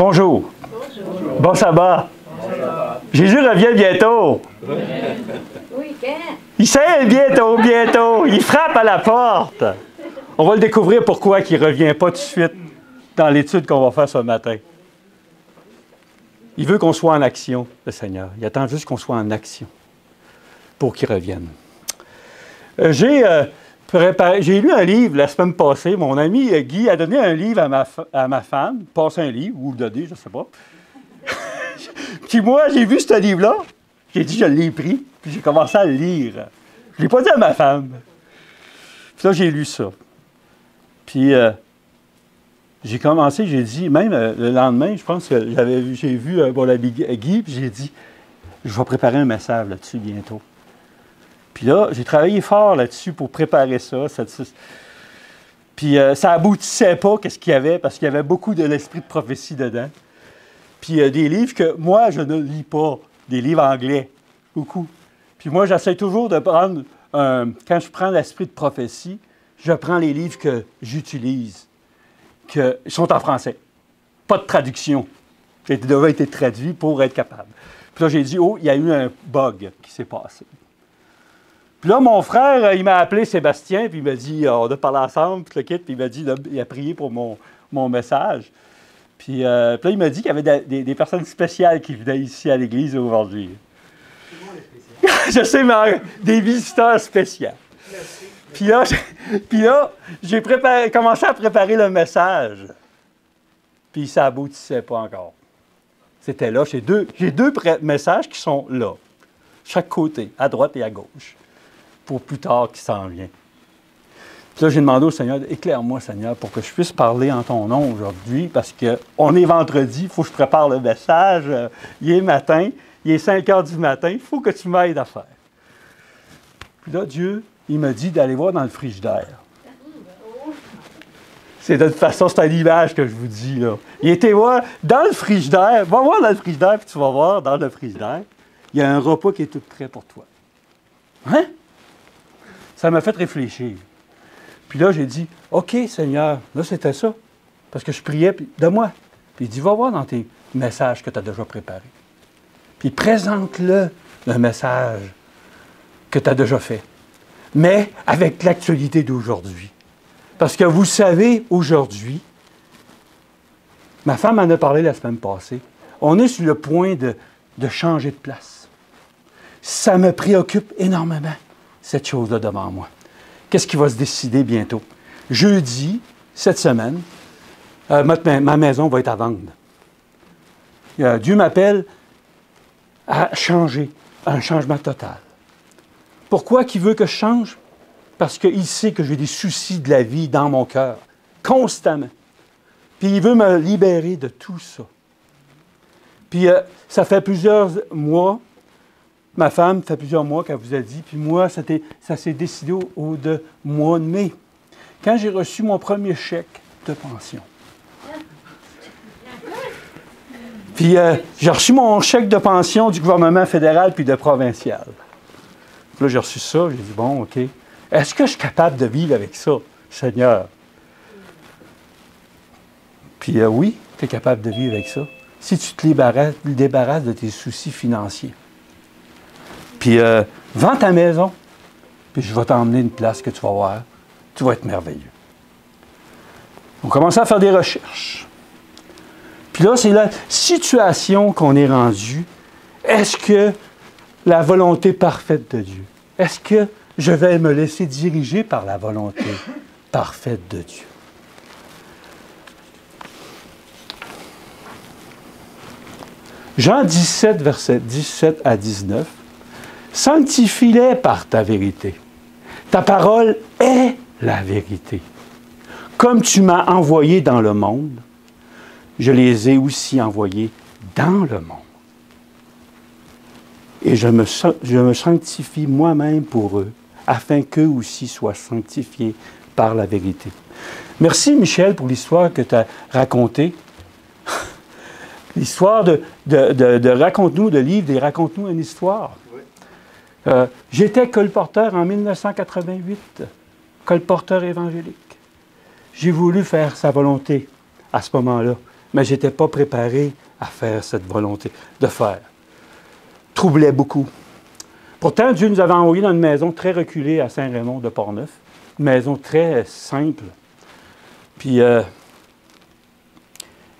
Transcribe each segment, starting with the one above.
Bonjour. Bonjour. Bon sabbat. Jésus revient bientôt. Oui, quand? Il sait bientôt. Il frappe à la porte. On va le découvrir pourquoi il ne revient pas tout de suite dans l'étude qu'on va faire ce matin. Il veut qu'on soit en action, le Seigneur. Il attend juste qu'on soit en action pour qu'il revienne. J'ai lu un livre la semaine passée. Mon ami Guy a donné un livre à ma femme. Passé un livre, ou le donné, je ne sais pas. Puis moi, j'ai vu ce livre-là. J'ai dit, je l'ai pris. Puis j'ai commencé à le lire. Je ne l'ai pas dit à ma femme. Puis là, j'ai lu ça. Puis j'ai commencé, j'ai dit, même le lendemain, je pense que j'ai vu mon ami Guy, puis j'ai dit, je vais préparer un message là-dessus bientôt. Puis là, j'ai travaillé fort là-dessus pour préparer ça. Puis ça aboutissait pas, qu'est-ce qu'il y avait, parce qu'il y avait beaucoup de l'esprit de prophétie dedans. Puis des livres que moi, je ne lis pas, des livres anglais, beaucoup. Puis moi, j'essaie toujours de prendre, quand je prends l'esprit de prophétie, je prends les livres que j'utilise, qui sont en français. Pas de traduction. Qui devait être traduit pour être capable. Puis là, j'ai dit, oh, il y a eu un bug qui s'est passé. Puis là, mon frère, il m'a appelé Sébastien, puis il m'a dit, on a parlé ensemble, puis le kit, puis il m'a dit, il a prié pour mon message. Puis là, il m'a dit qu'il y avait des personnes spéciales qui venaient ici à l'église aujourd'hui. Tout le monde est spécial. Je sais, mais des visiteurs spéciaux. Puis là, j'ai commencé à préparer le message. Puis ça aboutissait pas encore. C'était là. J'ai deux messages qui sont là. Chaque côté, à droite et à gauche. Pour plus tard qui s'en vient. Puis là, j'ai demandé au Seigneur, éclaire-moi, Seigneur, pour que je puisse parler en ton nom aujourd'hui, parce qu'on est vendredi, il faut que je prépare le message. Il est matin, il est 5 heures du matin, il faut que tu m'aides à faire. Puis là, Dieu, il m'a dit d'aller voir dans le frigidaire. C'est de toute façon, c'est une image que je vous dis, là. Il était voir dans le frigidaire, va voir dans le frigidaire, puis tu vas voir dans le frigidaire, il y a un repas qui est tout prêt pour toi. Hein? Ça m'a fait réfléchir. Puis là, j'ai dit, OK, Seigneur, là, c'était ça. Parce que je priais, puis donne-moi. Puis il dit, va voir dans tes messages que tu as déjà préparés. Puis présente-le message que tu as déjà fait. Mais avec l'actualité d'aujourd'hui. Parce que vous savez, aujourd'hui, ma femme en a parlé la semaine passée, on est sur le point de changer de place. Ça me préoccupe énormément, cette chose-là devant moi. Qu'est-ce qui va se décider bientôt? Jeudi, cette semaine, ma maison va être à vendre. Dieu m'appelle à changer, à un changement total. Pourquoi qu'il veut que je change? Parce qu'il sait que j'ai des soucis de la vie dans mon cœur, constamment. Puis il veut me libérer de tout ça. Puis ça fait plusieurs mois, ma femme, fait plusieurs mois qu'elle vous a dit, puis moi, ça s'est décidé au mois de mai, quand j'ai reçu mon premier chèque de pension. Puis j'ai reçu mon chèque de pension du gouvernement fédéral puis de provincial. Puis là, j'ai reçu ça, j'ai dit, bon, OK. Est-ce que je suis capable de vivre avec ça, Seigneur? Puis oui, tu es capable de vivre avec ça. Si tu te débarrasses de tes soucis financiers. Puis vends ta maison, puis je vais t'emmener une place que tu vas voir. Tu vas être merveilleux. On commence à faire des recherches. Puis là, c'est la situation qu'on est rendu. Est-ce que la volonté parfaite de Dieu? Est-ce que je vais me laisser diriger par la volonté parfaite de Dieu? Jean 17, versets 17 à 19. Sanctifie-les par ta vérité. Ta parole est la vérité. Comme tu m'as envoyé dans le monde, je les ai aussi envoyés dans le monde. Et je me sanctifie moi-même pour eux, afin qu'eux aussi soient sanctifiés par la vérité. Merci, Michel, pour l'histoire que tu as racontée. L'histoire de Raconte-nous, de livre des Raconte-nous une histoire. Oui. J'étais colporteur en 1988, colporteur évangélique. J'ai voulu faire sa volonté à ce moment-là, mais je n'étais pas préparé à faire cette volonté de faire. Troublait beaucoup. Pourtant, Dieu nous avait envoyés dans une maison très reculée à Saint-Raymond de Portneuf, une maison très simple. Puis,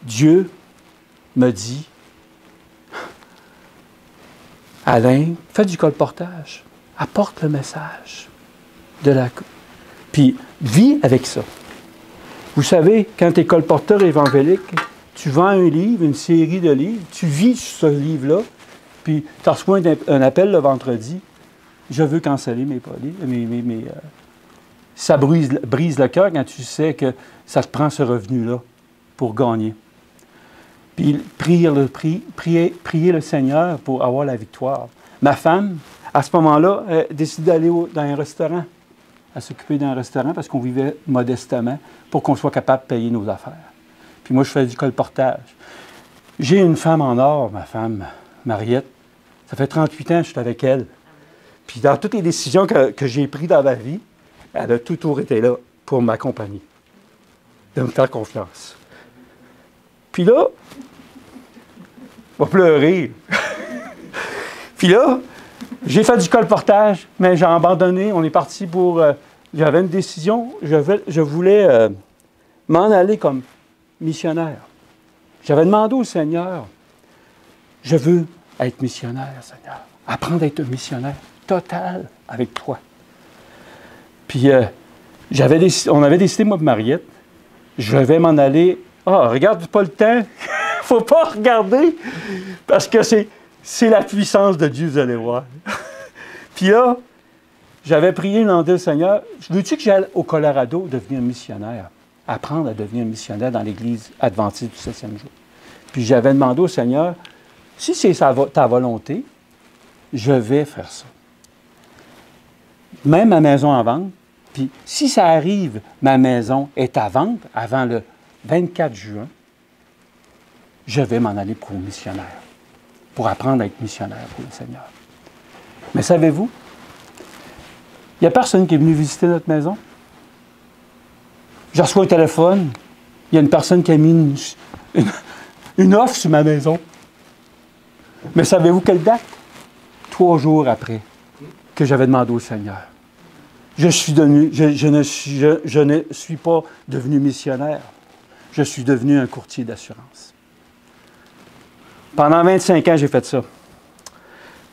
Dieu me dit, Alain, fais du colportage, apporte le message de la... Puis, vis avec ça. Vous savez, quand tu es colporteur évangélique, tu vends un livre, une série de livres, tu vis sur ce livre-là, puis tu reçois un appel le vendredi, je veux canceller mes ça brise le cœur quand tu sais que ça te prend ce revenu-là pour gagner. Puis prier le Seigneur pour avoir la victoire. Ma femme, à ce moment-là, a décidé d'aller dans un restaurant, à s'occuper d'un restaurant parce qu'on vivait modestement pour qu'on soit capable de payer nos affaires. Puis moi, je fais du colportage. J'ai une femme en or, ma femme, Mariette. Ça fait 38 ans que je suis avec elle. Puis dans toutes les décisions que j'ai prises dans ma vie, elle a toujours été là pour m'accompagner, de me faire confiance. Puis là, on va pleurer. Puis là, j'ai fait du colportage, mais j'ai abandonné. On est parti pour... j'avais une décision. Je voulais m'en aller comme missionnaire. J'avais demandé au Seigneur, je veux être missionnaire, Seigneur. Apprendre à être un missionnaire total avec toi. Puis, on avait décidé, moi et Mariette, je vais m'en aller. Ah, regarde pas le temps. Il ne faut pas regarder. Parce que c'est la puissance de Dieu, vous allez voir. Puis là, j'avais prié, demandé au Seigneur, veux-tu que j'aille au Colorado devenir missionnaire? Apprendre à devenir missionnaire dans l'Église adventiste du 7e jour. Puis j'avais demandé au Seigneur, si c'est ta volonté, je vais faire ça. Même ma maison en vente. Puis, si ça arrive, ma maison est à vendre avant le 24 juin, je vais m'en aller pour missionnaire, pour apprendre à être missionnaire pour le Seigneur. Mais savez-vous, il n'y a personne qui est venu visiter notre maison. Je reçois un téléphone, il y a une personne qui a mis une offre sur ma maison. Mais savez-vous quelle date? 3 jours après que j'avais demandé au Seigneur. Je ne suis pas devenu missionnaire. Je suis devenu un courtier d'assurance. Pendant 25 ans, j'ai fait ça.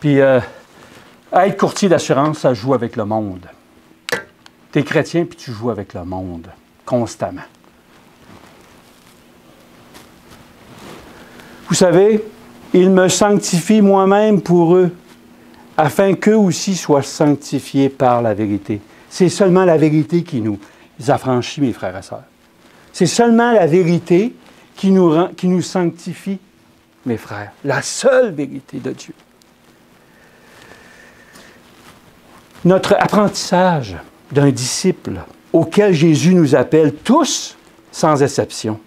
Puis, être courtier d'assurance, ça joue avec le monde. Tu es chrétien, puis tu joues avec le monde, constamment. Vous savez, il me sanctifie moi-même pour eux, afin qu'eux aussi soient sanctifiés par la vérité. C'est seulement la vérité qui nous affranchit, mes frères et sœurs. C'est seulement la vérité qui nous sanctifie, mes frères. La seule vérité de Dieu. Notre apprentissage d'un disciple auquel Jésus nous appelle tous, sans exception,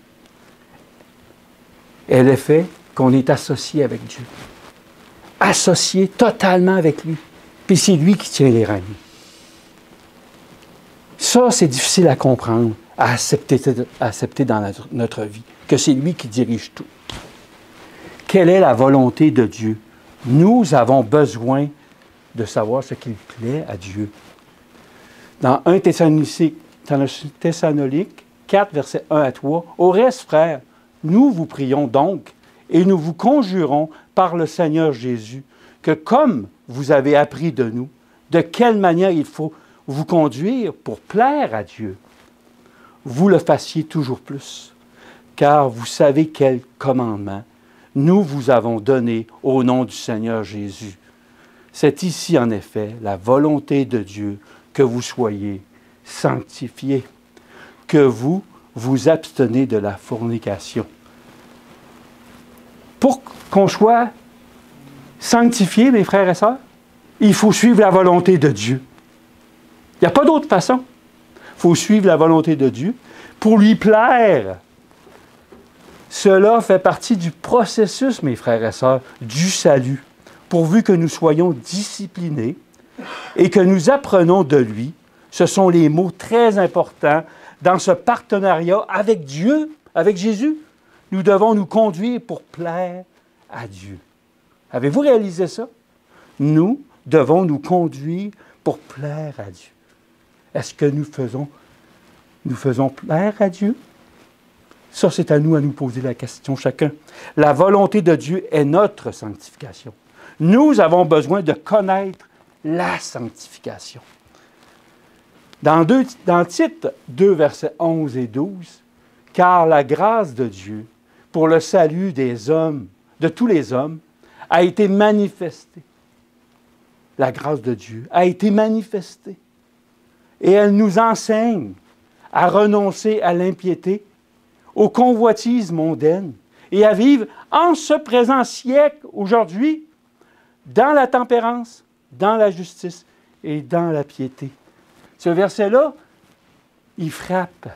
est le fait qu'on est associé avec Dieu. Associé totalement avec lui. Puis c'est lui qui tient les rênes. Ça, c'est difficile à comprendre, à accepter dans notre vie, que c'est lui qui dirige tout. Quelle est la volonté de Dieu? Nous avons besoin de savoir ce qu'il plaît à Dieu. Dans 1 Thessalonique 4, versets 1 à 3, « Au reste, frères, nous vous prions donc, et nous vous conjurons par le Seigneur Jésus, que comme vous avez appris de nous, de quelle manière il faut vous conduire pour plaire à Dieu, vous le fassiez toujours plus, car vous savez quel commandement nous vous avons donné au nom du Seigneur Jésus. C'est ici, en effet, la volonté de Dieu que vous soyez sanctifiés, que vous vous abstenez de la fornication. » Pour qu'on soit sanctifié, mes frères et sœurs, il faut suivre la volonté de Dieu. Il n'y a pas d'autre façon. Il faut suivre la volonté de Dieu pour lui plaire. Cela fait partie du processus, mes frères et sœurs, du salut, pourvu que nous soyons disciplinés et que nous apprenons de lui. Ce sont les mots très importants dans ce partenariat avec Dieu, avec Jésus. nous devons nous conduire pour plaire à Dieu. Avez-vous réalisé ça? Nous devons nous conduire pour plaire à Dieu. Est-ce que nous faisons plaire à Dieu? Ça, c'est à nous poser la question chacun. La volonté de Dieu est notre sanctification. Nous avons besoin de connaître la sanctification. Dans Tite 2, versets 11 et 12, « Car la grâce de Dieu, pour le salut des hommes, de tous les hommes, a été manifestée. » La grâce de Dieu a été manifestée. Et elle nous enseigne à renoncer à l'impiété, aux convoitises mondaines et à vivre en ce présent siècle, aujourd'hui, dans la tempérance, dans la justice et dans la piété. Ce verset-là, il frappe.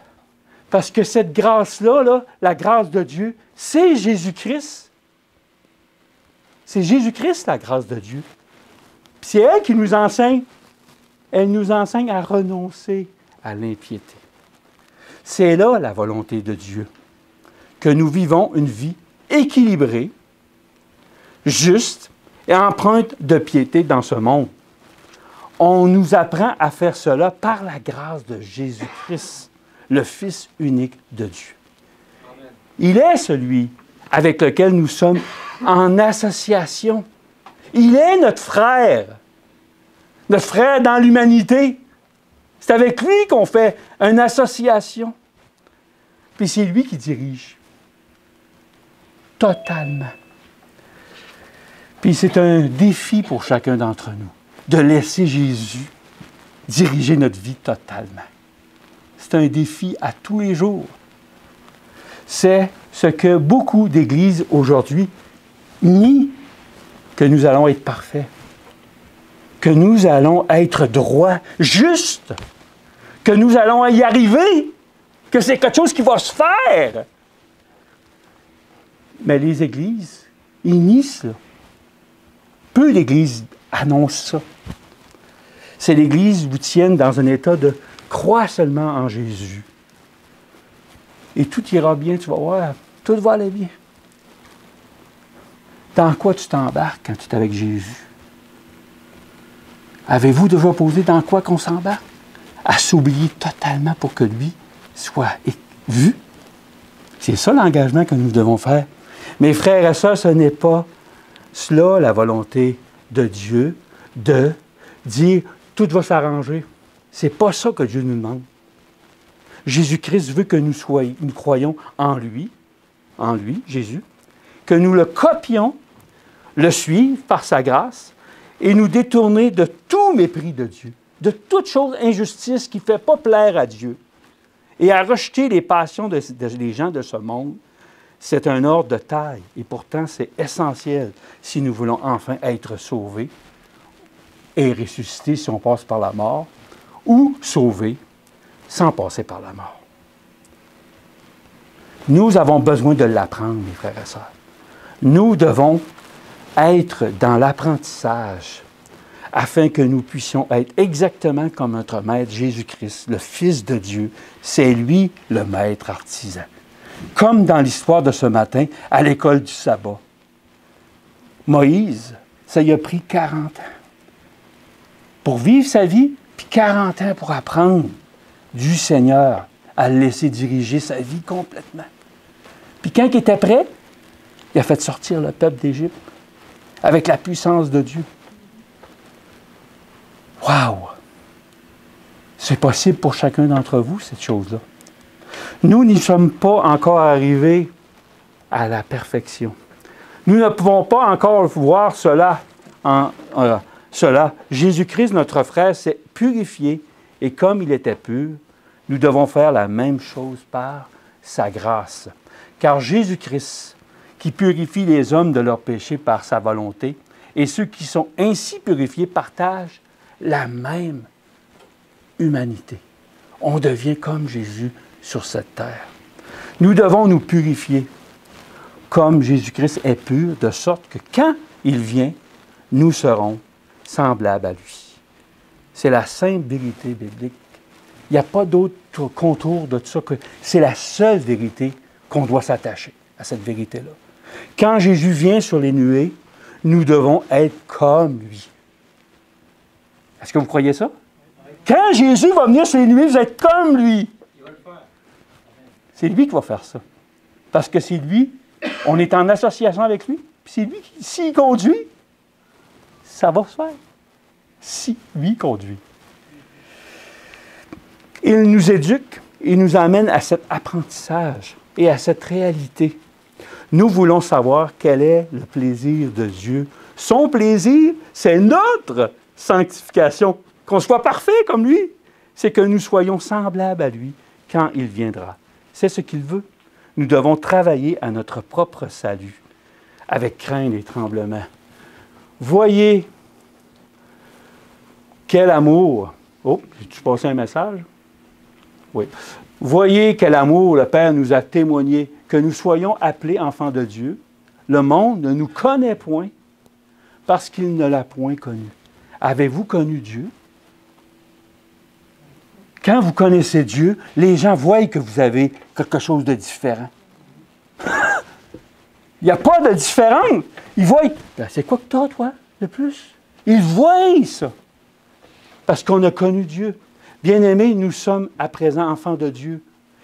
Parce que cette grâce-là, la grâce de Dieu, c'est Jésus-Christ. C'est Jésus-Christ, la grâce de Dieu. Puis c'est elle qui nous enseigne. Elle nous enseigne à renoncer à l'impiété. C'est là la volonté de Dieu, que nous vivons une vie équilibrée, juste et empreinte de piété dans ce monde. On nous apprend à faire cela par la grâce de Jésus-Christ, le Fils unique de Dieu. Amen. Il est celui avec lequel nous sommes en association. Il est notre frère dans l'humanité. C'est avec lui qu'on fait une association. Puis c'est lui qui dirige. Totalement. Puis c'est un défi pour chacun d'entre nous de laisser Jésus diriger notre vie totalement. C'est un défi à tous les jours. C'est ce que beaucoup d'églises aujourd'hui nient, que nous allons être parfaits, que nous allons être droits, justes, que nous allons y arriver, que c'est quelque chose qui va se faire. Mais les églises, ils nient ça. Peu d'églises annoncent ça. C'est l'Église vous tienne dans un état de croire seulement en Jésus. Et tout ira bien, tu vas voir, tout va aller bien. Dans quoi tu t'embarques quand tu es avec Jésus? Avez-vous déjà posé dans quoi qu'on s'embarque? À s'oublier totalement pour que lui soit vu? C'est ça l'engagement que nous devons faire. Mes frères et sœurs, ce n'est pas cela la volonté de Dieu, de dire tout va s'arranger. Ce n'est pas ça que Dieu nous demande. Jésus-Christ veut que nous croyions en lui, Jésus, que nous le copions, le suivre par sa grâce et nous détourner de tout mépris de Dieu, de toute chose injustice qui ne fait pas plaire à Dieu et à rejeter les passions des gens de ce monde. C'est un ordre de taille et pourtant c'est essentiel si nous voulons enfin être sauvés et ressuscités si on passe par la mort ou sauvés sans passer par la mort. Nous avons besoin de l'apprendre, mes frères et sœurs. Nous devons être dans l'apprentissage afin que nous puissions être exactement comme notre Maître Jésus-Christ, le Fils de Dieu. C'est lui le Maître artisan. Comme dans l'histoire de ce matin à l'école du sabbat. Moïse, ça lui a pris 40 ans pour vivre sa vie, puis 40 ans pour apprendre du Seigneur à le laisser diriger sa vie complètement. Puis quand il était prêt, il a fait sortir le peuple d'Égypte avec la puissance de Dieu. Wow! C'est possible pour chacun d'entre vous, cette chose-là. Nous n'y sommes pas encore arrivés à la perfection. Nous ne pouvons pas encore voir cela. Jésus-Christ, notre frère, s'est purifié et comme il était pur, nous devons faire la même chose par sa grâce. Car Jésus-Christ, qui purifie les hommes de leurs péchés par sa volonté, et ceux qui sont ainsi purifiés partagent la même humanité. On devient comme Jésus sur cette terre. Nous devons nous purifier comme Jésus-Christ est pur, de sorte que quand il vient, nous serons semblables à lui. C'est la simple vérité biblique. Il n'y a pas d'autre contour de ça que c'est la seule vérité qu'on doit s'attacher. à cette vérité-là. Quand Jésus vient sur les nuées, nous devons être comme lui. Est-ce que vous croyez ça? Quand Jésus va venir sur les nuées, vous êtes comme lui. C'est lui qui va faire ça. Parce que c'est lui, on est en association avec lui, puis c'est lui qui, s'il conduit, ça va se faire. Si lui conduit. Il nous éduque, il nous amène à cet apprentissage et à cette réalité. Nous voulons savoir quel est le plaisir de Dieu. Son plaisir, c'est notre sanctification, qu'on soit parfait comme lui. C'est que nous soyons semblables à lui quand il viendra. C'est ce qu'il veut. Nous devons travailler à notre propre salut, avec crainte et tremblement. Voyez quel amour. Oh, j'ai-tu passé un message? Oui. Voyez quel amour le Père nous a témoigné, que nous soyons appelés enfants de Dieu. Le monde ne nous connaît point parce qu'il ne l'a point connu. Avez-vous connu Dieu? Quand vous connaissez Dieu, les gens voient que vous avez quelque chose de différent. Il n'y a pas de différence. Ils voient, c'est quoi que tu as, toi, de plus? Ils voient ça. Parce qu'on a connu Dieu. Bien-aimés, nous sommes à présent enfants de Dieu.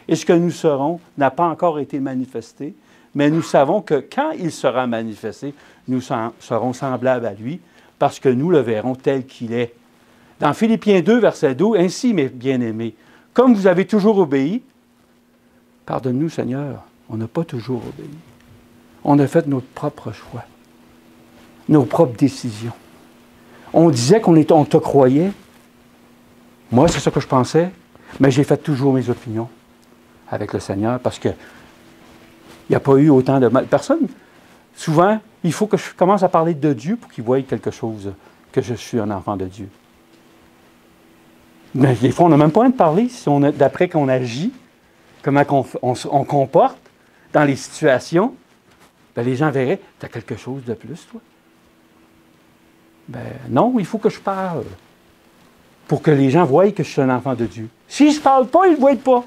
Et ce que nous serons n'a pas encore été manifesté, mais nous savons que quand il sera manifesté, nous serons semblables à lui, parce que nous le verrons tel qu'il est. Dans Philippiens 2, verset 12, « Ainsi, mes bien-aimés, comme vous avez toujours obéi, pardonne-nous, Seigneur, on n'a pas toujours obéi. On a fait notre propre choix, nos propres décisions. On disait on te croyait. Moi, c'est ça que je pensais, mais j'ai fait toujours mes opinions avec le Seigneur parce qu'il n'y a pas eu autant de mal. Personne, souvent, il faut que je commence à parler de Dieu pour qu'il voie quelque chose, que je suis un enfant de Dieu. Mais des fois, on n'a même pas envie de parler d'après qu'on agit, comment on comporte dans les situations. Bien, les gens verraient, tu as quelque chose de plus, toi? Ben non, il faut que je parle pour que les gens voient que je suis un enfant de Dieu. Si je ne parle pas, ils ne le voient pas.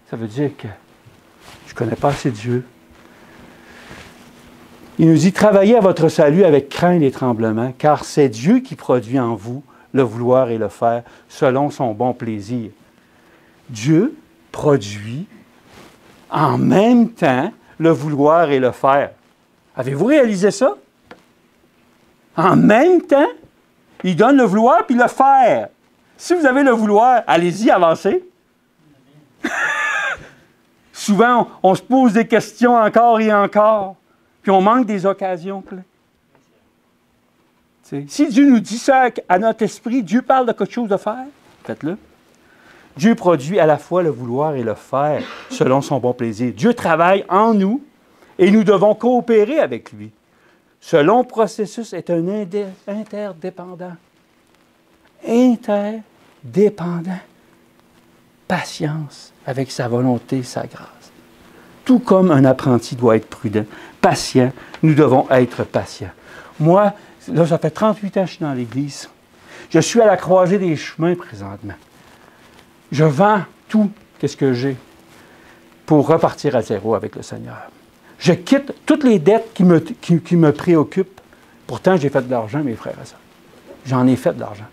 Ça veut dire que je ne connais pas assez Dieu. Il nous dit, travaillez à votre salut avec crainte et tremblement, car c'est Dieu qui produit en vous le vouloir et le faire selon son bon plaisir. Dieu produit en même temps le vouloir et le faire. Avez-vous réalisé ça? En même temps, il donne le vouloir puis le faire. Si vous avez le vouloir, allez-y, avancez. Souvent, on se pose des questions encore et encore, puis on manque des occasions. Si Dieu nous dit ça à notre esprit, Dieu parle de quelque chose de faire, faites-le. Dieu produit à la fois le vouloir et le faire selon son bon plaisir. Dieu travaille en nous et nous devons coopérer avec lui. Ce long processus est un interdépendant. Interdépendant. Patience avec sa volonté, sa grâce. Tout comme un apprenti doit être prudent, patient, nous devons être patients. Moi, là, ça fait 38 ans que je suis dans l'Église. Je suis à la croisée des chemins présentement. Je vends tout ce que j'ai pour repartir à zéro avec le Seigneur. Je quitte toutes les dettes qui me préoccupent. Pourtant, j'ai fait de l'argent, mes frères et sœurs. J'en ai fait de l'argent.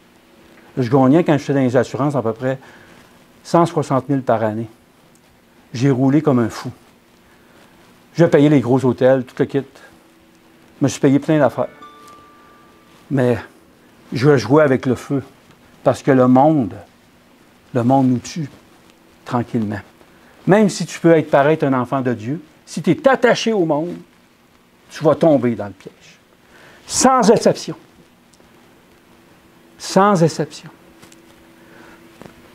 Je gagnais, quand j'étais dans les assurances, à peu près 160 000 par année. J'ai roulé comme un fou. Je payais les gros hôtels, tout le kit. Je me suis payé plein d'affaires. Mais je jouais avec le feu. Parce que le monde nous tue tranquillement. Même si tu peux paraître un enfant de Dieu, si tu es attaché au monde, tu vas tomber dans le piège. Sans exception. Sans exception.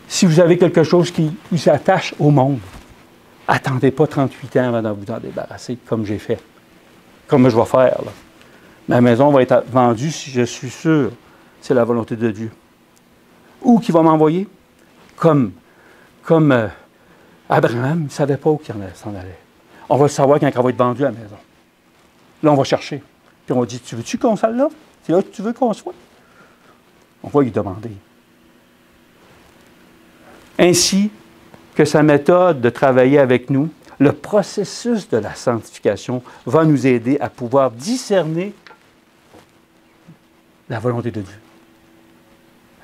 Si vous avez quelque chose qui vous attache au monde, attendez pas 38 ans avant de vous en débarrasser, comme j'ai fait. Comme je vais faire, là. Ma maison va être vendue si je suis sûr que c'est la volonté de Dieu. Où qu'il va m'envoyer? Comme Abraham, il ne savait pas où il s'en allait. On va le savoir quand elle va être vendue à la maison. Là, on va chercher. Puis on va dire, tu veux-tu qu'on s'aille là? C'est là que tu veux qu'on soit? On va lui demander. Ainsi que sa méthode de travailler avec nous Le processus de la sanctification va nous aider à pouvoir discerner la volonté de Dieu.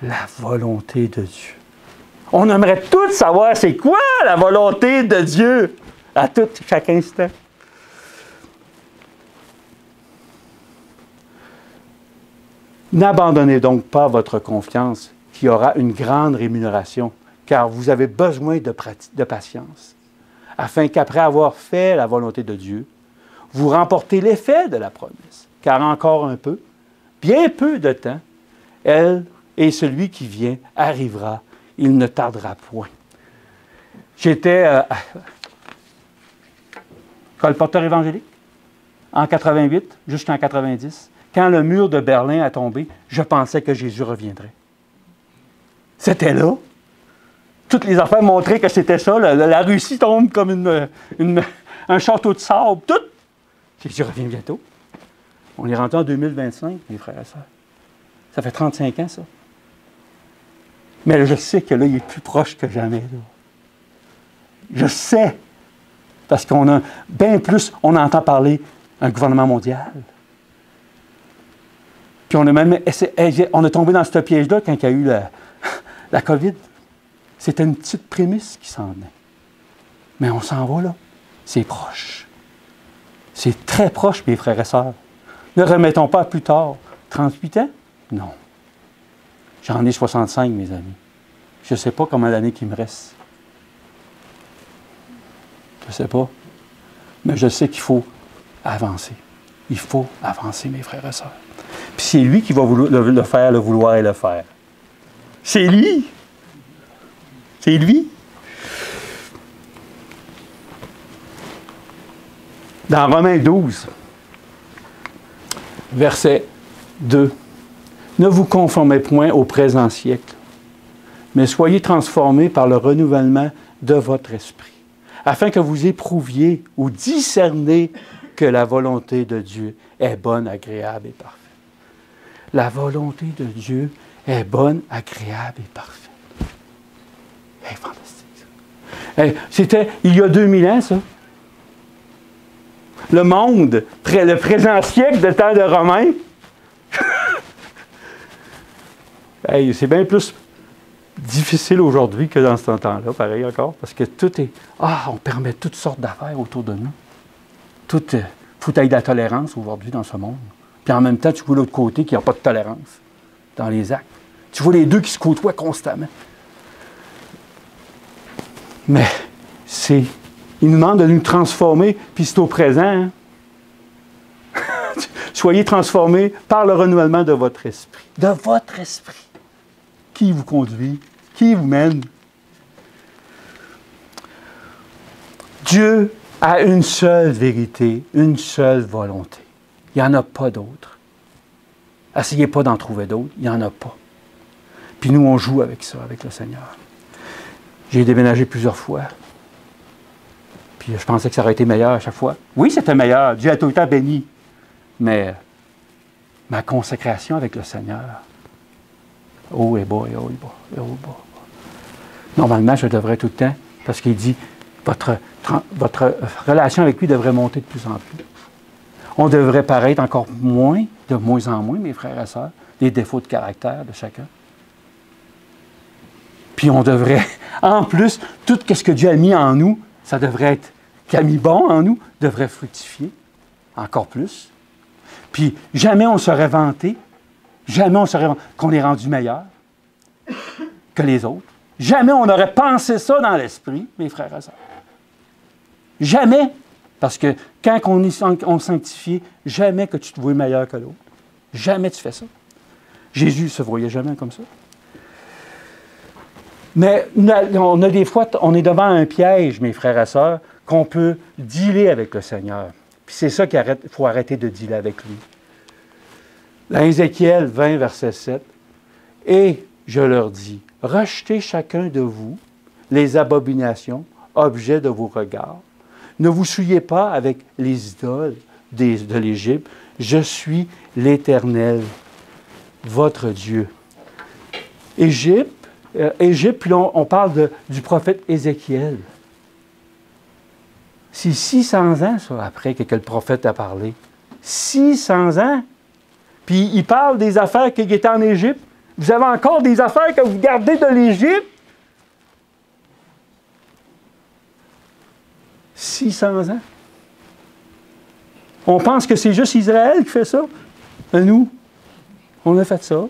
La volonté de Dieu. On aimerait tous savoir c'est quoi la volonté de Dieu à tout, chaque instant. N'abandonnez donc pas votre confiance qui aura une grande rémunération, car vous avez besoin de patience, afin qu'après avoir fait la volonté de Dieu, vous remportez l'effet de la promesse. Car encore un peu, bien peu de temps, elle et celui qui vient arrivera, il ne tardera point. J'étais colporteur évangélique en 88 jusqu'en 90. Quand le mur de Berlin a tombé, je pensais que Jésus reviendrait. C'était là. Toutes les affaires montraient que c'était ça. La Russie tombe comme un château de sable. Tout. Jésus revient bientôt. On est rentré en 2025, mes frères et sœurs. Ça fait 35 ans, ça. Mais là, je sais que là, il est plus proche que jamais. Là. Je sais. Parce qu'on a bien plus, on entend parler d'un gouvernement mondial. Puis on a même on est tombé dans ce piège-là quand il y a eu la COVID. C'était une petite prémisse qui s'en venait. Mais on s'en va là. C'est proche. C'est très proche, mes frères et sœurs. Ne remettons pas plus tard. 38 ans? Non. J'en ai 65, mes amis. Je ne sais pas combien d'années qu'il me reste. Je ne sais pas. Mais je sais qu'il faut avancer. Il faut avancer, mes frères et sœurs. Puis c'est lui qui va le faire, le vouloir et le faire. C'est lui. C'est lui. Dans Romains 12, verset 2. Ne vous conformez point au présent siècle, mais soyez transformés par le renouvellement de votre esprit, afin que vous éprouviez ou discerniez que la volonté de Dieu est bonne, agréable et parfaite. La volonté de Dieu est bonne, agréable et parfaite. C'est fantastique, ça. C'était il y a 2000 ans, ça. Le monde, le présent siècle de temps de Romains, c'est bien plus difficile aujourd'hui que dans ce temps-là, pareil encore, parce que tout est... on permet toutes sortes d'affaires autour de nous. Tout faut qu'il y ait de la tolérance aujourd'hui dans ce monde. Puis en même temps, tu vois l'autre côté qu'il n'y a pas de tolérance dans les actes. Tu vois les deux qui se côtoient constamment. Mais il nous demande de nous transformer, puis c'est au présent. Hein? Soyez transformés par le renouvellement de votre esprit. De votre esprit. Qui vous conduit? Qui vous mène? Dieu a une seule vérité, une seule volonté. Il n'y en a pas d'autre. Essayez pas d'en trouver d'autres, il n'y en a pas. Puis nous, on joue avec ça, avec le Seigneur. J'ai déménagé plusieurs fois. Puis je pensais que ça aurait été meilleur à chaque fois. Oui, c'était meilleur. Dieu a tout le temps béni. Mais ma consécration avec le Seigneur, oh et bas, oh et bas, oh et bas. Normalement, je devrais tout le temps, parce qu'il dit, votre relation avec lui devrait monter de plus en plus. On devrait paraître encore moins, de moins en moins, mes frères et sœurs, les défauts de caractère de chacun. Puis on devrait, en plus, tout ce que Dieu a mis en nous, ça devrait être, qui a mis bon en nous, devrait fructifier encore plus. Puis jamais on serait vanté, qu'on est rendu meilleur que les autres. Jamais on n'aurait pensé ça dans l'esprit, mes frères et sœurs. Jamais. Parce que quand on est sanctifié, jamais que tu te vois meilleur que l'autre. Jamais tu fais ça. Jésus ne se voyait jamais comme ça. Mais on a des fois, on est devant un piège, mes frères et sœurs, qu'on peut dealer avec le Seigneur. Puis c'est ça qu'il faut arrêter de dealer avec lui. Dans Ézéchiel 20, verset 7, « Et je leur dis, rejetez chacun de vous les abominations, objets de vos regards. Ne vous souillez pas avec les idoles de l'Égypte. Je suis l'Éternel, votre Dieu. » Égypte, puis on parle du prophète Ézéchiel. C'est 600 ans, ça, après que le prophète a parlé. 600 ans. Puis il parle des affaires qui étaient en Égypte. Vous avez encore des affaires que vous gardez de l'Égypte? 600 ans. On pense que c'est juste Israël qui fait ça. Mais nous, on a fait ça.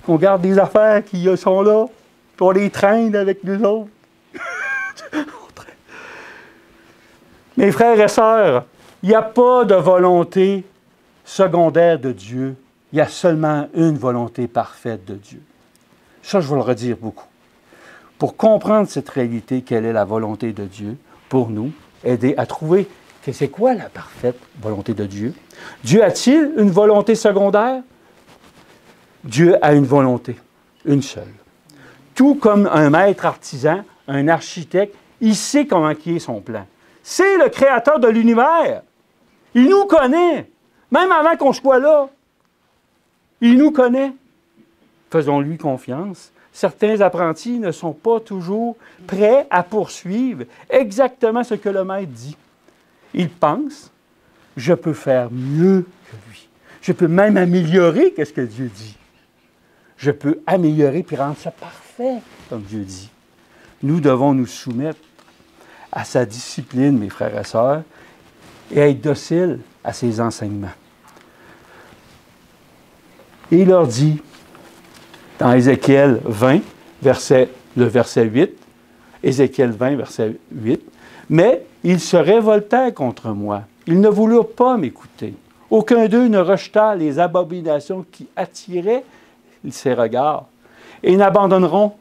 On garde des affaires qui sont là, puis on les traîne avec nous autres. Mes frères et sœurs, il n'y a pas de volonté secondaire de Dieu. Il y a seulement une volonté parfaite de Dieu. Ça, je vais le redire beaucoup. Pour comprendre cette réalité, quelle est la volonté de Dieu, pour nous, aider à trouver que c'est quoi la parfaite volonté de Dieu. Dieu a-t-il une volonté secondaire? Dieu a une volonté, une seule. Tout comme un maître artisan, un architecte, il sait comment qui est son plan. C'est le créateur de l'univers. Il nous connaît, même avant qu'on soit là. Il nous connaît. Faisons-lui confiance. Certains apprentis ne sont pas toujours prêts à poursuivre exactement ce que le maître dit. Ils pensent, je peux faire mieux que lui. Je peux même améliorer ce que Dieu dit. Je peux améliorer puis rendre ça parfait, comme Dieu dit. Nous devons nous soumettre à sa discipline, mes frères et sœurs, et être dociles à ses enseignements. Et il leur dit, dans Ézéchiel 20, le verset 8, Ézéchiel 20, verset 8, « Mais ils se révoltèrent contre moi. Ils ne voulurent pas m'écouter. Aucun d'eux ne rejeta les abominations qui attiraient ses regards. Et il n'abandonna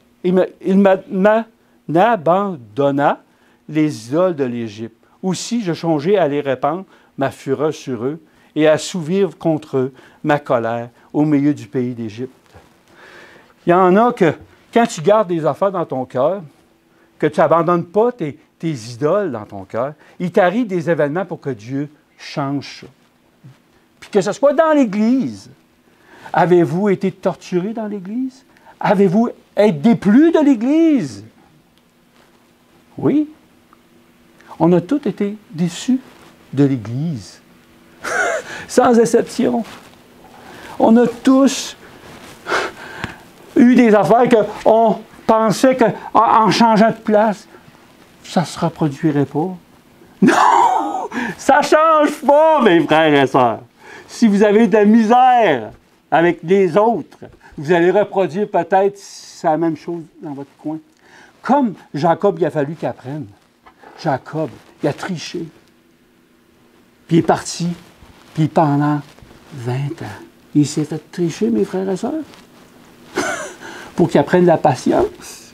les idoles de l'Égypte. Aussi, je songeai à les répandre ma fureur sur eux et à assouvir contre eux ma colère au milieu du pays d'Égypte. » Il y en a que, quand tu gardes des affaires dans ton cœur, que tu n'abandonnes pas tes idoles dans ton cœur, il t'arrive des événements pour que Dieu change ça. Puis que ce soit dans l'Église. Avez-vous été torturé dans l'Église? Avez-vous été déplu de l'Église? Oui. On a tous été déçus de l'Église. Sans exception. On a tous eu des affaires qu'on pensait qu'en changeant de place, ça ne se reproduirait pas. Non! Ça ne change pas, mes frères et sœurs. Si vous avez de la misère avec les autres, vous allez reproduire peut-être la même chose dans votre coin. Comme Jacob, il a fallu qu'il apprenne. Jacob, il a triché. Puis il est parti. Puis pendant 20 ans, il s'est fait tricher, mes frères et sœurs, pour qu'il apprenne la patience.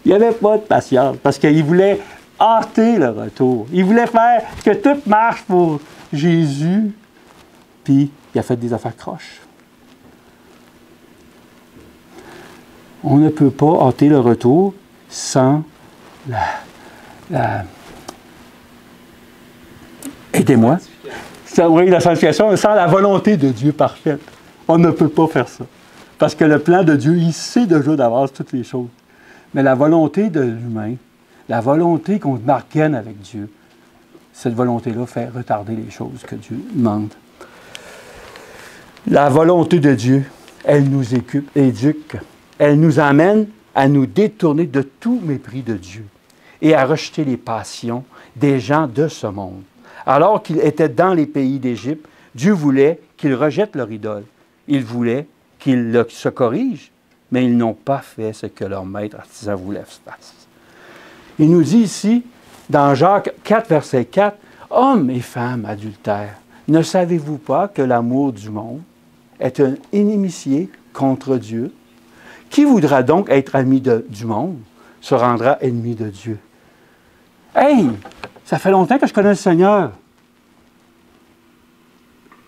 Il n'y avait pas de patience, parce qu'il voulait hâter le retour. Il voulait faire que tout marche pour Jésus. Puis il a fait des affaires croches. On ne peut pas hâter le retour sans aidez-moi. Oui, la sanctification, sans la volonté de Dieu parfaite. On ne peut pas faire ça. Parce que le plan de Dieu, il sait déjà d'avance toutes les choses. Mais la volonté de l'humain, la volonté qu'on marquenne avec Dieu, cette volonté-là fait retarder les choses que Dieu demande. La volonté de Dieu, elle nous éduque. Elle nous amène à nous détourner de tout mépris de Dieu et à rejeter les passions des gens de ce monde. Alors qu'ils étaient dans les pays d'Égypte, Dieu voulait qu'ils rejettent leur idole. Il voulait qu'ils se corrigent, mais ils n'ont pas fait ce que leur maître artisan voulait faire. Il nous dit ici, dans Jacques 4, verset 4, « Hommes et femmes adultères, ne savez-vous pas que l'amour du monde est une inimitié contre Dieu? Qui voudra donc être ami du monde se rendra ennemi de Dieu. » Hey! Ça fait longtemps que je connais le Seigneur.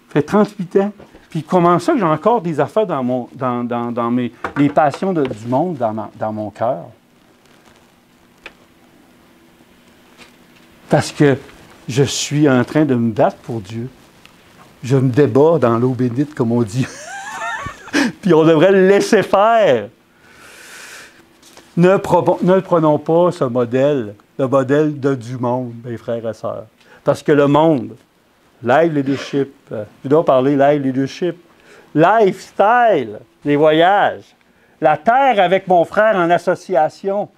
Ça fait 38 ans. Puis comment ça que j'ai encore des affaires dans les passions du monde dans mon cœur? Parce que je suis en train de me battre pour Dieu. Je me débat dans l'eau bénite, comme on dit. Puis on devrait le laisser faire. Ne prenons pas ce modèle, le modèle du monde, mes frères et sœurs. Parce que le monde, live leadership, je dois parler live leadership, lifestyle, les voyages, la terre avec mon frère en association.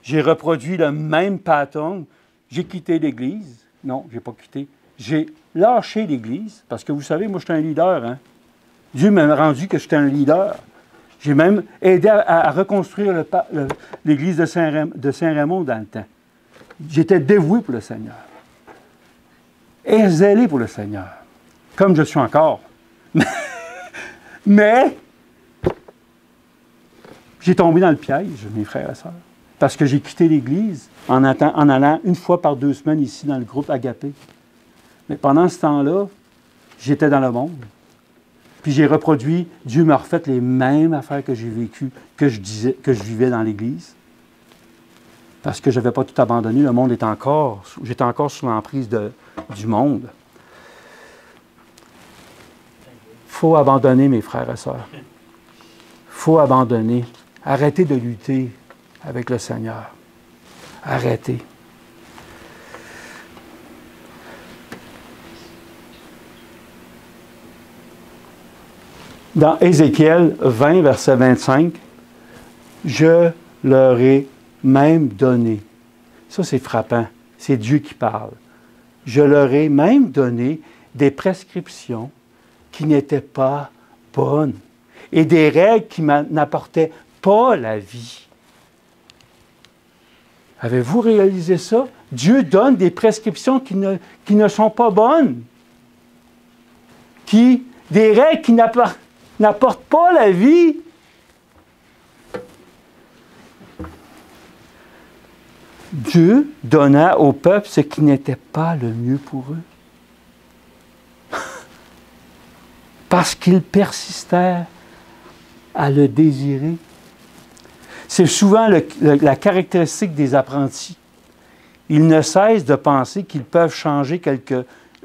J'ai reproduit le même pattern. J'ai quitté l'Église. Non, je n'ai pas quitté. J'ai lâché l'Église, parce que vous savez, moi, je suis un leader. Hein? Dieu m'a rendu que j'étais un leader. J'ai même aidé à reconstruire l'Église de Saint-Raymond dans le temps. J'étais dévoué pour le Seigneur. Et zélé pour le Seigneur. Comme je suis encore. Mais j'ai tombé dans le piège, mes frères et sœurs. Parce que j'ai quitté l'Église en allant une fois par 2 semaines ici dans le groupe Agapé. Mais pendant ce temps-là, j'étais dans le monde. Puis j'ai reproduit, Dieu m'a refait les mêmes affaires que j'ai vécues, que je vivais dans l'Église. Parce que je n'avais pas tout abandonné, le monde j'étais encore sous l'emprise du monde. Il faut abandonner, mes frères et sœurs. Il faut abandonner. Arrêtez de lutter avec le Seigneur. Arrêtez. Dans Ézéchiel 20, verset 25, « Je leur ai même donné. » Ça, c'est frappant. C'est Dieu qui parle. « Je leur ai même donné des prescriptions qui n'étaient pas bonnes et des règles qui n'apportaient pas la vie. » Avez-vous réalisé ça? Dieu donne des prescriptions qui ne sont pas bonnes. Des règles qui n'apportent pas la vie. Dieu donna au peuple ce qui n'était pas le mieux pour eux. Parce qu'ils persistèrent à le désirer. C'est souvent la caractéristique des apprentis. Ils ne cessent de penser qu'ils peuvent changer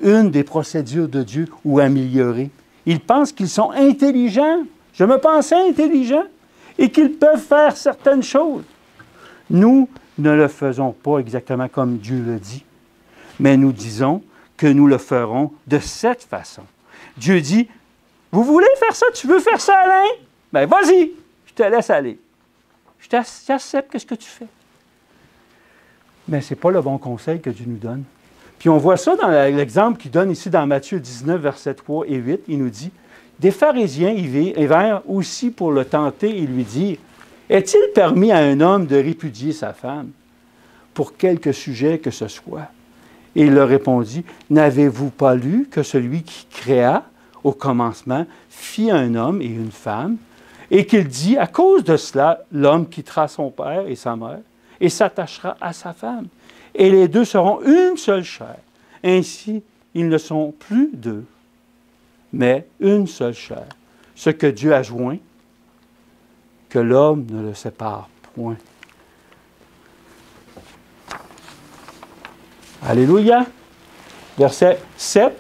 une des procédures de Dieu ou améliorer. Ils pensent qu'ils sont intelligents. Je me pensais intelligent et qu'ils peuvent faire certaines choses. Nous ne le faisons pas exactement comme Dieu le dit, mais nous disons que nous le ferons de cette façon. Dieu dit, « Vous voulez faire ça? Tu veux faire ça, Alain? Bien, vas-y, je te laisse aller. J'accepte ce que tu fais. » Mais ce n'est pas le bon conseil que Dieu nous donne. Puis on voit ça dans l'exemple qu'il donne ici dans Matthieu 19, versets 3 et 8. Il nous dit, « Des pharisiens y vinrent aussi pour le tenter et lui dire, « Est-il permis à un homme de répudier sa femme pour quelque sujet que ce soit? » Et il leur répondit, « N'avez-vous pas lu que celui qui créa au commencement fit un homme et une femme, et qu'il dit, à cause de cela, l'homme quittera son père et sa mère et s'attachera à sa femme. Et les deux seront une seule chair. Ainsi, ils ne sont plus deux, mais une seule chair. Ce que Dieu a joint, que l'homme ne le sépare point. » Alléluia. Verset 7.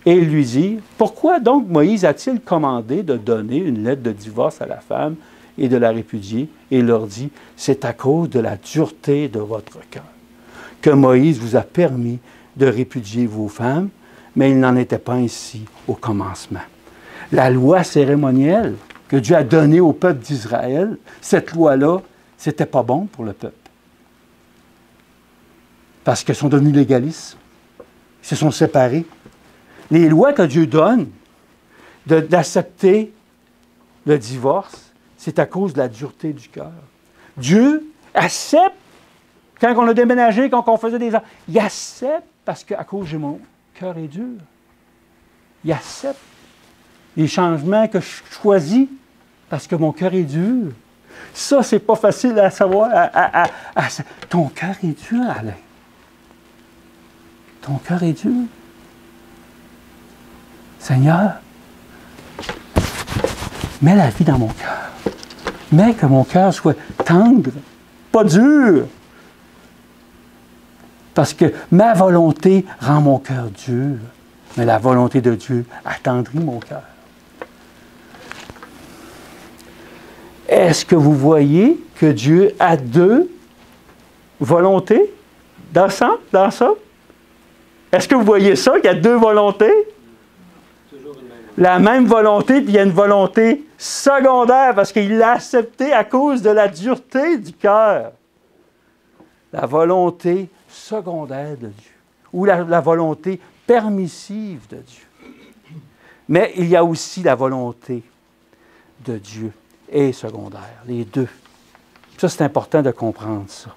Et il lui dit, « Pourquoi donc Moïse a-t-il commandé de donner une lettre de divorce à la femme et de la répudier? » Et il leur dit, « C'est à cause de la dureté de votre cœur que Moïse vous a permis de répudier vos femmes, mais il n'en était pas ainsi au commencement. » La loi cérémonielle que Dieu a donnée au peuple d'Israël, cette loi-là, ce n'était pas bon pour le peuple. Parce qu'ils sont devenus légalistes. Ils se sont séparés. Les lois que Dieu donne d'accepter le divorce, c'est à cause de la dureté du cœur. Dieu accepte, quand on a déménagé, quand on faisait des... Il accepte parce qu'à cause de mon cœur est dur. Il accepte les changements que je choisis parce que mon cœur est dur. Ça, c'est pas facile à savoir. Ton cœur est dur, Alain. Ton cœur est dur. Seigneur, mets la vie dans mon cœur. Mets que mon cœur soit tendre, pas dur. Parce que ma volonté rend mon cœur dur, mais la volonté de Dieu attendrit mon cœur. Est-ce que vous voyez que Dieu a deux volontés dans ça? Est-ce que vous voyez ça, qu'il y a deux volontés? La même volonté, puis il y a une volonté secondaire, parce qu'il l'a accepté à cause de la dureté du cœur. La volonté secondaire de Dieu, ou la volonté permissive de Dieu. Mais il y a aussi la volonté de Dieu et secondaire, les deux. Ça, c'est important de comprendre ça.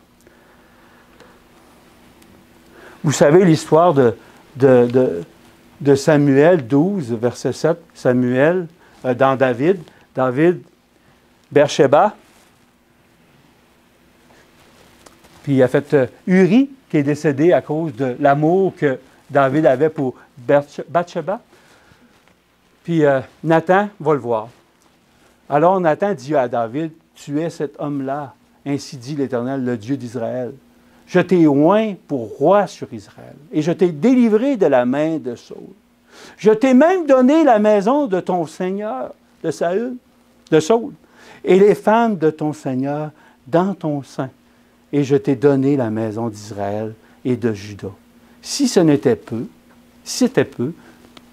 Vous savez l'histoire de Samuel 12, verset 7, Samuel, dans David, Beersheba, puis il a fait Uri, qui est décédé à cause de l'amour que David avait pour Bathsheba. Puis Nathan va le voir. Alors Nathan dit à David, « Tu es cet homme-là, ainsi dit l'Éternel, le Dieu d'Israël. Je t'ai oint pour roi sur Israël, et je t'ai délivré de la main de Saul. Je t'ai même donné la maison de ton Seigneur, de Saul, et les femmes de ton Seigneur dans ton sein. Et je t'ai donné la maison d'Israël et de Juda. Si c'était peu,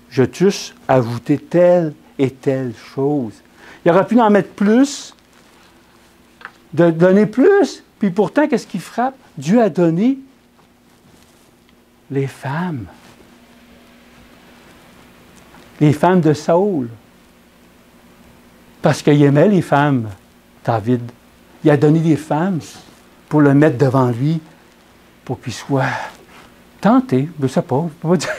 je t'eusse ajouté telle et telle chose. » Il aurait pu en mettre plus, de donner plus, puis pourtant, qu'est-ce qui frappe? Dieu a donné les femmes. Les femmes de Saül. Parce qu'il aimait les femmes, David. Il a donné des femmes pour le mettre devant lui, pour qu'il soit tenté, je ne sais pas, je peux pas dire.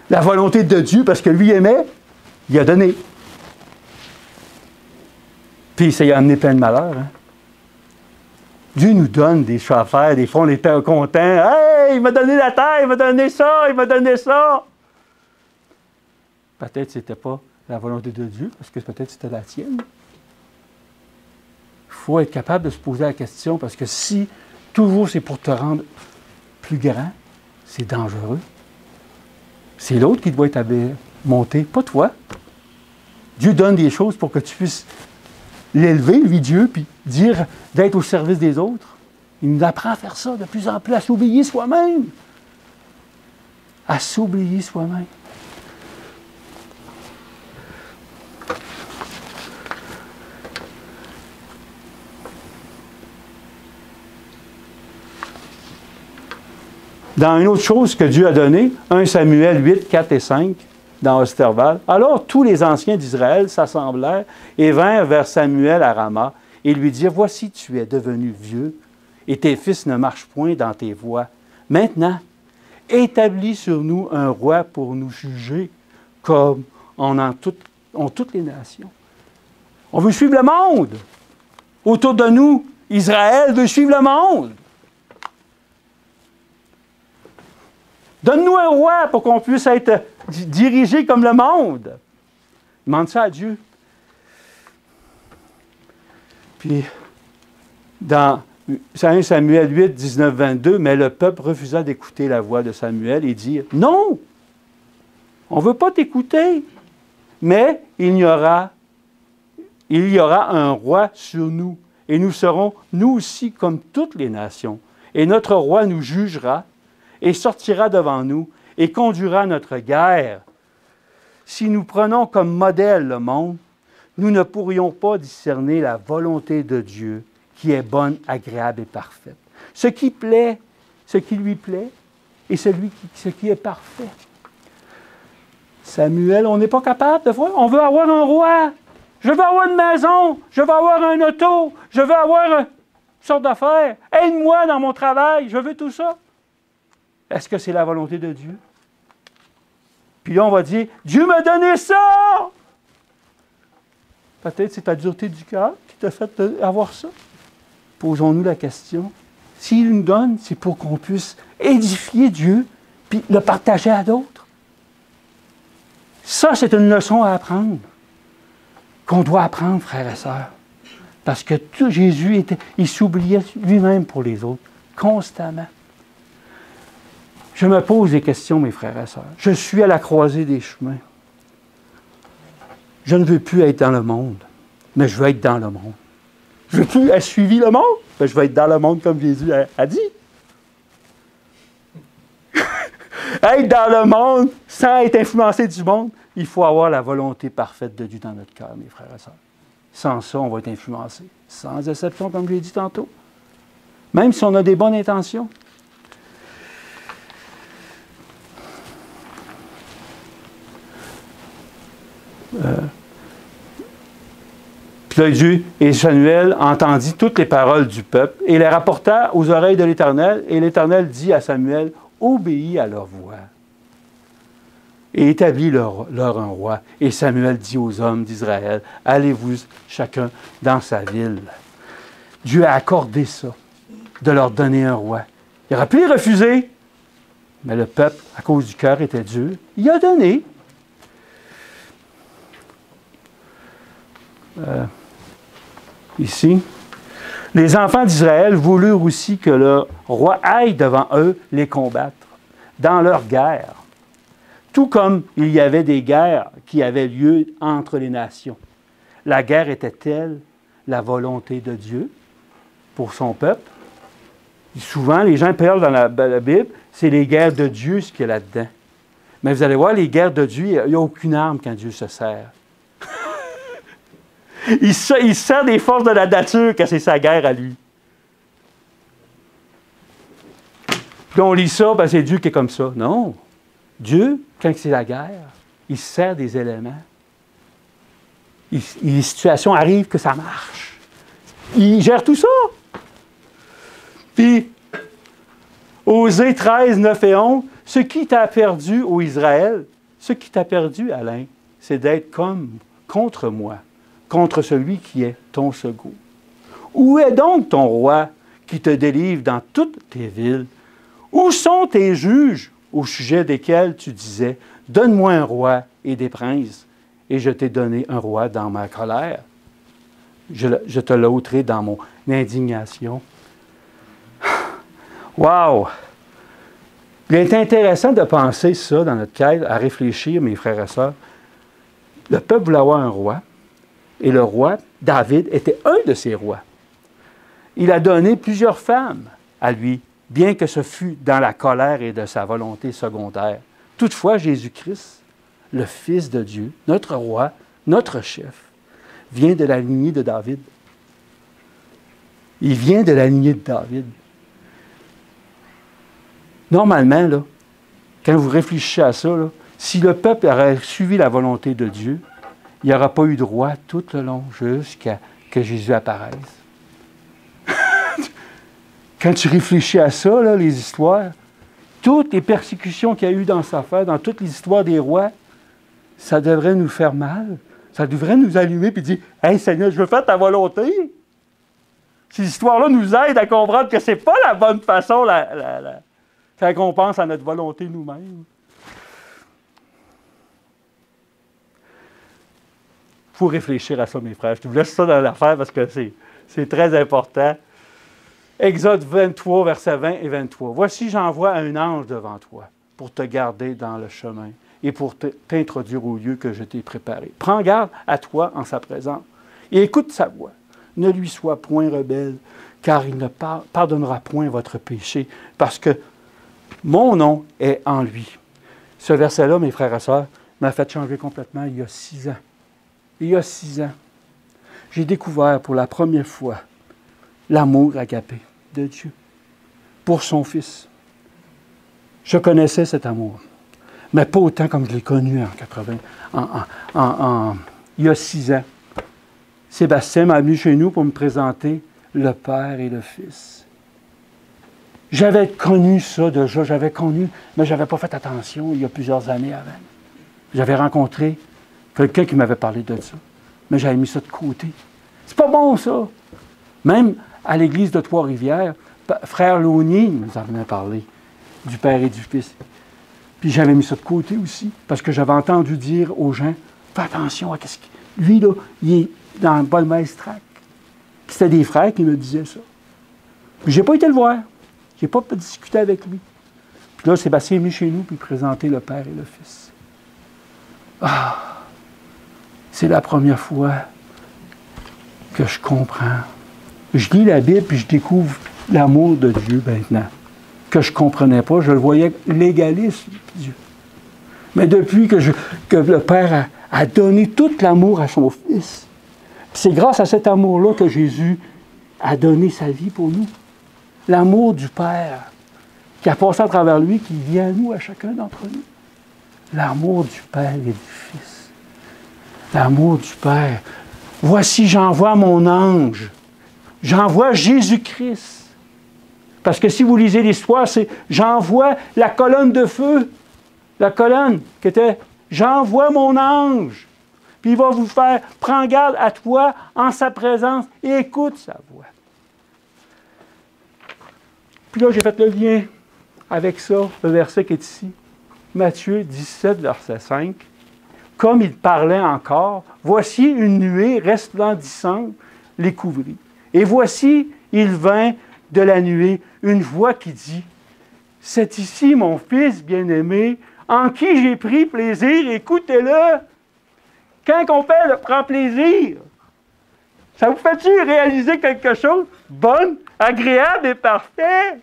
La volonté de Dieu, parce que lui aimait, il a donné. Puis ça lui a amené plein de malheurs. Hein? Dieu nous donne des choses à faire. Des fois, on est content. « Hey, il m'a donné la terre, il m'a donné ça, il m'a donné ça. » Peut-être que ce n'était pas la volonté de Dieu, parce que peut-être c'était la tienne. Il faut être capable de se poser la question, parce que si toujours c'est pour te rendre plus grand, c'est dangereux. C'est l'autre qui doit être monté, pas toi. Dieu donne des choses pour que tu puisses l'élever, lui, Dieu, puis dire d'être au service des autres. Il nous apprend à faire ça de plus en plus, à s'oublier soi-même. À s'oublier soi-même. Dans une autre chose que Dieu a donnée, 1 Samuel 8, 4 et 5, dans Osterval. Alors tous les anciens d'Israël s'assemblèrent et vinrent vers Samuel à Rama et lui dirent, « Voici, tu es devenu vieux et tes fils ne marchent point dans tes voies. Maintenant, établis sur nous un roi pour nous juger comme ont toutes les nations. » On veut suivre le monde. Autour de nous, Israël veut suivre le monde. Donne-nous un roi pour qu'on puisse être dirigé comme le monde. Demande ça à Dieu. Puis, dans 1 Samuel 8, 19, 22, mais le peuple refusa d'écouter la voix de Samuel et dit, « Non, on ne veut pas t'écouter, mais il y aura un roi sur nous, et nous serons, nous aussi, comme toutes les nations. Et notre roi nous jugera, et sortira devant nous, et conduira notre guerre. Si nous prenons comme modèle le monde, nous ne pourrions pas discerner la volonté de Dieu, qui est bonne, agréable et parfaite. Ce qui plaît, ce qui lui plaît, et ce qui est parfait. Samuel, on n'est pas capable de voir. On veut avoir un roi. Je veux avoir une maison. Je veux avoir un auto. Je veux avoir une sorte d'affaires. Aide-moi dans mon travail. Je veux tout ça. Est-ce que c'est la volonté de Dieu? Puis là, on va dire, Dieu m'a donné ça! Peut-être c'est ta dureté du cœur qui t'a fait avoir ça. Posons-nous la question. S'il nous donne, c'est pour qu'on puisse édifier Dieu puis le partager à d'autres. Ça, c'est une leçon à apprendre, qu'on doit apprendre, frères et sœurs. Parce que Jésus, il s'oubliait lui-même pour les autres, constamment. Je me pose des questions, mes frères et sœurs. Je suis à la croisée des chemins. Je ne veux plus être dans le monde, mais je veux être dans le monde. Je ne veux plus être suivi le monde, mais je veux être dans le monde comme Jésus a dit. être dans le monde sans être influencé du monde, il faut avoir la volonté parfaite de Dieu dans notre cœur, mes frères et sœurs. Sans ça, on va être influencé. Sans exception, comme je l'ai dit tantôt. Même si on a des bonnes intentions. Puis là, Dieu et Samuel entendit toutes les paroles du peuple et les rapporta aux oreilles de l'Éternel. Et l'Éternel dit à Samuel, obéis à leur voix et établis-leur un roi. Et Samuel dit aux hommes d'Israël, allez-vous chacun dans sa ville. Dieu a accordé ça, de leur donner un roi. Il aurait pu les refuser, mais le peuple, à cause du cœur, était dur. Il a donné. Ici, les enfants d'Israël voulurent aussi que le roi aille devant eux les combattre dans leur guerre. Tout comme il y avait des guerres qui avaient lieu entre les nations. La guerre était-elle la volonté de Dieu pour son peuple? Souvent, les gens parlent dans la Bible, c'est les guerres de Dieu ce qu'il y a là-dedans. Mais vous allez voir, les guerres de Dieu, il n'y a aucune arme quand Dieu se sert. Il se sert des forces de la nature quand c'est sa guerre à lui. Puis on lit ça, ben c'est Dieu qui est comme ça. Non. Dieu, quand c'est la guerre, il se sert des éléments. Les situations arrivent que ça marche. Il gère tout ça. Puis, Osée 13, 9 et 11, ce qui t'a perdu, ô Israël, ce qui t'a perdu, Alain, c'est d'être contre moi, contre celui qui est ton secours. Où est donc ton roi qui te délivre dans toutes tes villes? Où sont tes juges au sujet desquels tu disais, donne-moi un roi et des princes, et je t'ai donné un roi dans ma colère. Je te l'ôterai dans mon indignation. Wow! Il est intéressant de penser ça dans notre quête, à réfléchir, mes frères et sœurs. Le peuple voulait avoir un roi, et le roi, David, était un de ces rois. Il a donné plusieurs femmes à lui, bien que ce fût dans la colère et de sa volonté secondaire. Toutefois, Jésus-Christ, le Fils de Dieu, notre roi, notre chef, vient de la lignée de David. Il vient de la lignée de David. Normalement, là, quand vous réfléchissez à ça, là, si le peuple aurait suivi la volonté de Dieu, il n'y aura pas eu de roi tout le long jusqu'à que Jésus apparaisse. Quand tu réfléchis à ça, là, les histoires, toutes les persécutions qu'il y a eu dans sa affaire, dans toutes les histoires des rois, ça devrait nous faire mal. Ça devrait nous allumer et dire « Hey Seigneur, je veux faire ta volonté. » Ces histoires-là nous aident à comprendre que ce n'est pas la bonne façon quand on pense à notre volonté nous-mêmes. Il faut réfléchir à ça, mes frères. Je te vous laisse ça dans l'affaire parce que c'est très important. Exode 23, versets 20 et 23. « Voici, j'envoie un ange devant toi pour te garder dans le chemin et pour t'introduire au lieu que je t'ai préparé. Prends garde à toi en sa présence et écoute sa voix. Ne lui sois point rebelle, car il ne pardonnera point votre péché, parce que mon nom est en lui. » Ce verset-là, mes frères et sœurs, m'a fait changer complètement il y a 6 ans. Il y a 6 ans, j'ai découvert pour la première fois l'amour agapé de Dieu pour son Fils. Je connaissais cet amour, mais pas autant comme je l'ai connu il y a 6 ans. Sébastien m'a venu chez nous pour me présenter le Père et le Fils. J'avais connu ça déjà, mais je n'avais pas fait attention il y a plusieurs années avant. J'avais rencontré quelqu'un qui m'avait parlé de ça, mais j'avais mis ça de côté. C'est pas bon, ça! Même à l'église de Trois-Rivières, frère Launier nous en venait parler du Père et du Fils. Puis j'avais mis ça de côté aussi, parce que j'avais entendu dire aux gens, fais attention à ce qu'il... Lui, là, il est dans le Bolmeistrac. C'était des frères qui me disaient ça. Puis j'ai pas été le voir. J'ai pas discuté avec lui. Puis là, Sébastien est venu chez nous, puis présenter le Père et le Fils. Ah! C'est la première fois que je comprends. Je lis la Bible, puis je découvre l'amour de Dieu maintenant. que je ne comprenais pas. Je le voyais légaliste, Dieu. Mais depuis que le Père a donné tout l'amour à son Fils, c'est grâce à cet amour-là que Jésus a donné sa vie pour nous. L'amour du Père qui a passé à travers lui, qui vient à nous, à chacun d'entre nous. L'amour du Père et du Fils. L'amour du Père. Voici, j'envoie mon ange. J'envoie Jésus-Christ. Parce que si vous lisez l'histoire, c'est j'envoie la colonne de feu. La colonne qui était j'envoie mon ange. Puis il va vous faire prends garde à toi en sa présence et écoute sa voix. Puis là, j'ai fait le lien avec ça, le verset qui est ici. Matthieu 17, verset 5. Comme il parlait encore, voici une nuée resplendissante les couvrit. Et voici, il vint de la nuée une voix qui dit, « C'est ici mon Fils bien-aimé, en qui j'ai pris plaisir, écoutez-le. » Quand on prend plaisir, ça vous fait-tu réaliser quelque chose de bon, agréable et parfait?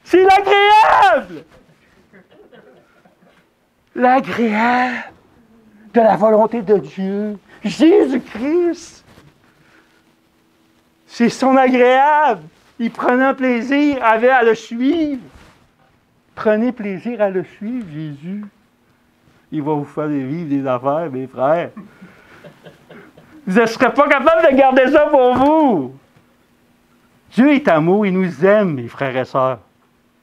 C'est l'agréable! L'agréable de la volonté de Dieu, Jésus-Christ. C'est son agréable. Il prenait plaisir à le suivre. Prenez plaisir à le suivre, Jésus. Il va vous faire vivre des affaires, mes frères. Vous ne serez pas capable de garder ça pour vous. Dieu est amour, il nous aime, mes frères et sœurs.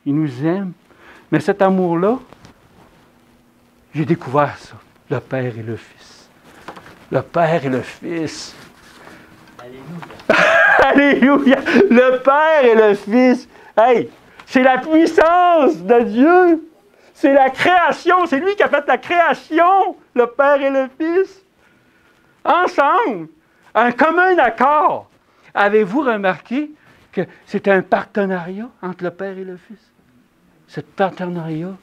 Il nous aime. Mais cet amour-là, j'ai découvert ça. Le Père et le Fils. Le Père et le Fils. Alléluia! Le Père et le Fils. Hey, c'est la puissance de Dieu. C'est la création. C'est lui qui a fait la création. Le Père et le Fils. Ensemble. Un commun accord. Avez-vous remarqué que c'est un partenariat entre le Père et le Fils? Ce partenariat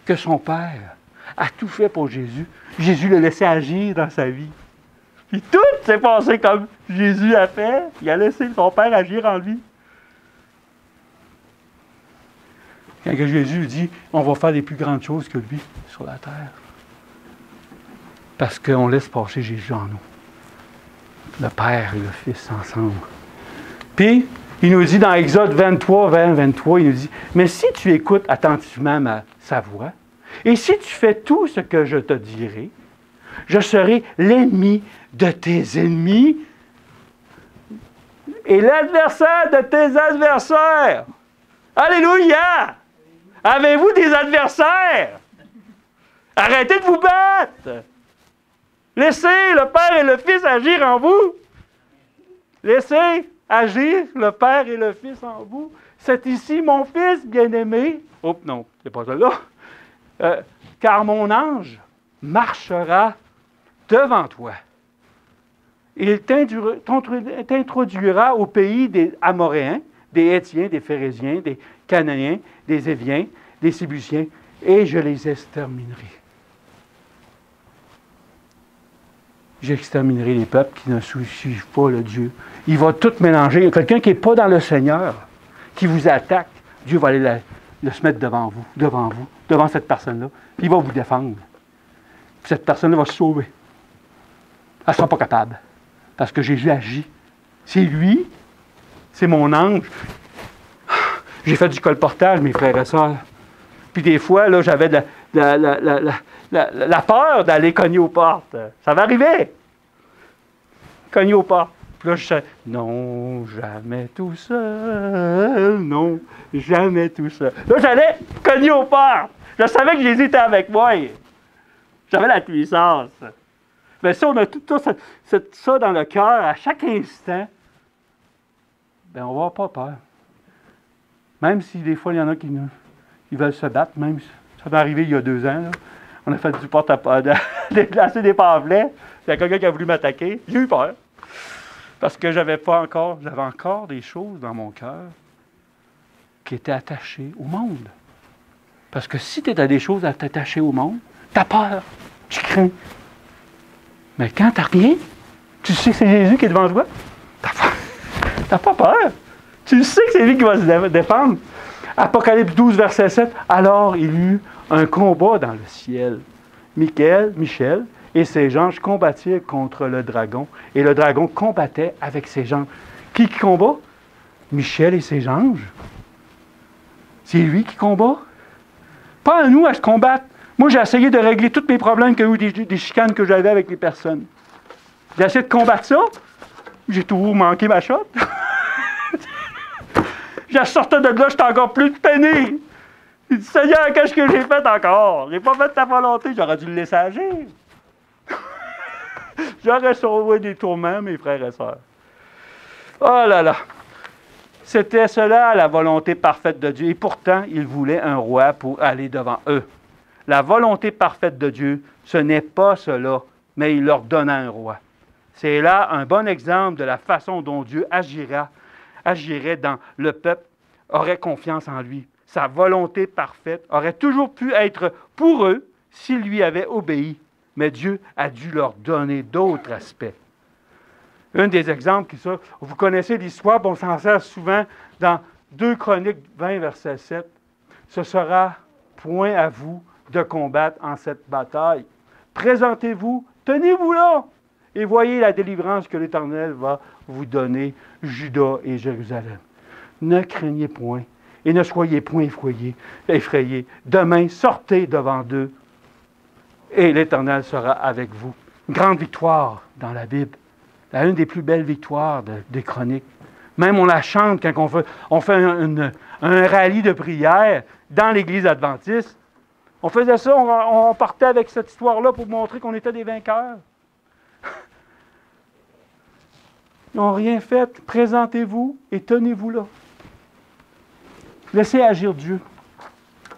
que son Père a tout fait pour Jésus. Jésus l'a laissé agir dans sa vie. Puis tout s'est passé comme Jésus a fait. Il a laissé son Père agir en lui. Quand Jésus dit, on va faire des plus grandes choses que lui sur la terre. Parce qu'on laisse passer Jésus en nous. Le Père et le Fils ensemble. Puis, il nous dit dans Exode 23, 23, il nous dit, « Mais si tu écoutes attentivement sa voix, et si tu fais tout ce que je te dirai, je serai l'ennemi de tes ennemis et l'adversaire de tes adversaires. » Alléluia! Avez-vous des adversaires? Arrêtez de vous battre! Laissez le Père et le Fils agir en vous. Laissez agir le Père et le Fils en vous. C'est ici mon Fils bien-aimé. Oh non, c'est pas ça là. Car mon ange marchera devant toi. Il t'introduira au pays des Amoréens, des Hétiens, des Phérésiens, des Cananéens, des Éviens, des Sébusiens, et je les exterminerai. J'exterminerai les peuples qui ne suivent pas le Dieu. Il va tout mélanger. Il y a quelqu'un qui n'est pas dans le Seigneur, qui vous attaque. Dieu va aller le se mettre devant vous, devant cette personne-là. Puis il va vous défendre. Puis cette personne-là va se sauver. Elle ne sera pas capable. Parce que Jésus agit. C'est lui. C'est mon ange. J'ai fait du colportage, mes frères et sœurs. Puis des fois, là, j'avais la peur d'aller cogner aux portes. Ça va arriver. Cogner aux portes. Puis là, je disais, non, jamais tout seul. Non, jamais tout seul. Là, j'allais cogner aux portes. Je savais que Jésus était avec moi. J'avais la puissance. Mais si on a tout ça dans le cœur, à chaque instant, bien, on va avoir pas peur. Même si des fois, il y en a qui veulent se battre, même si ça m'est arrivé il y a 2 ans, là. On a fait du porte-à-porte, déplacer des pamphlets. Il y a quelqu'un qui a voulu m'attaquer. J'ai eu peur. Parce que j'avais encore des choses dans mon cœur qui étaient attachées au monde. Parce que si tu as des choses à t'attacher au monde, tu as peur, tu crains. Mais quand tu n'as rien, tu sais que c'est Jésus qui est devant toi, tu n'as pas peur. Tu sais que c'est lui qui va se défendre. Apocalypse 12, verset 7. Alors il y eut un combat dans le ciel. Michel et ses anges combattirent contre le dragon. Et le dragon combattait avec ses anges. Qui combat? Michel et ses anges. C'est lui qui combat. Pas à nous à se combattre. Moi, j'ai essayé de régler tous mes problèmes qu'il y a eu des chicanes que j'avais avec les personnes. J'ai essayé de combattre ça. J'ai toujours manqué ma shot. Je sortais de là, j'étais encore plus peiné. Il dit, Seigneur, qu'est-ce que j'ai fait encore? J'ai pas fait ta volonté, j'aurais dû le laisser agir. J'aurais sauvé des tourments, mes frères et sœurs. Oh là là! C'était cela la volonté parfaite de Dieu. Et pourtant, il voulait un roi pour aller devant eux. La volonté parfaite de Dieu, ce n'est pas cela, mais il leur donna un roi. C'est là un bon exemple de la façon dont Dieu agirait dans le peuple, aurait confiance en lui. Sa volonté parfaite aurait toujours pu être pour eux s'ils lui avaient obéi, mais Dieu a dû leur donner d'autres aspects. Un des exemples qui ça, vous connaissez l'histoire, on s'en sert souvent dans 2 Chroniques 20, verset 7. Ce sera point à vous de combattre en cette bataille. Présentez-vous, tenez-vous là, et voyez la délivrance que l'Éternel va vous donner, Juda et Jérusalem. Ne craignez point, et ne soyez point effrayés. Demain, sortez devant eux, et l'Éternel sera avec vous. Une grande victoire dans la Bible. Une des plus belles victoires des Chroniques. Même on la chante quand on fait un rallye de prière dans l'Église adventiste. On faisait ça, on partait avec cette histoire-là pour montrer qu'on était des vainqueurs. Ils n'ont rien fait. Présentez-vous et tenez-vous là. Laissez agir Dieu.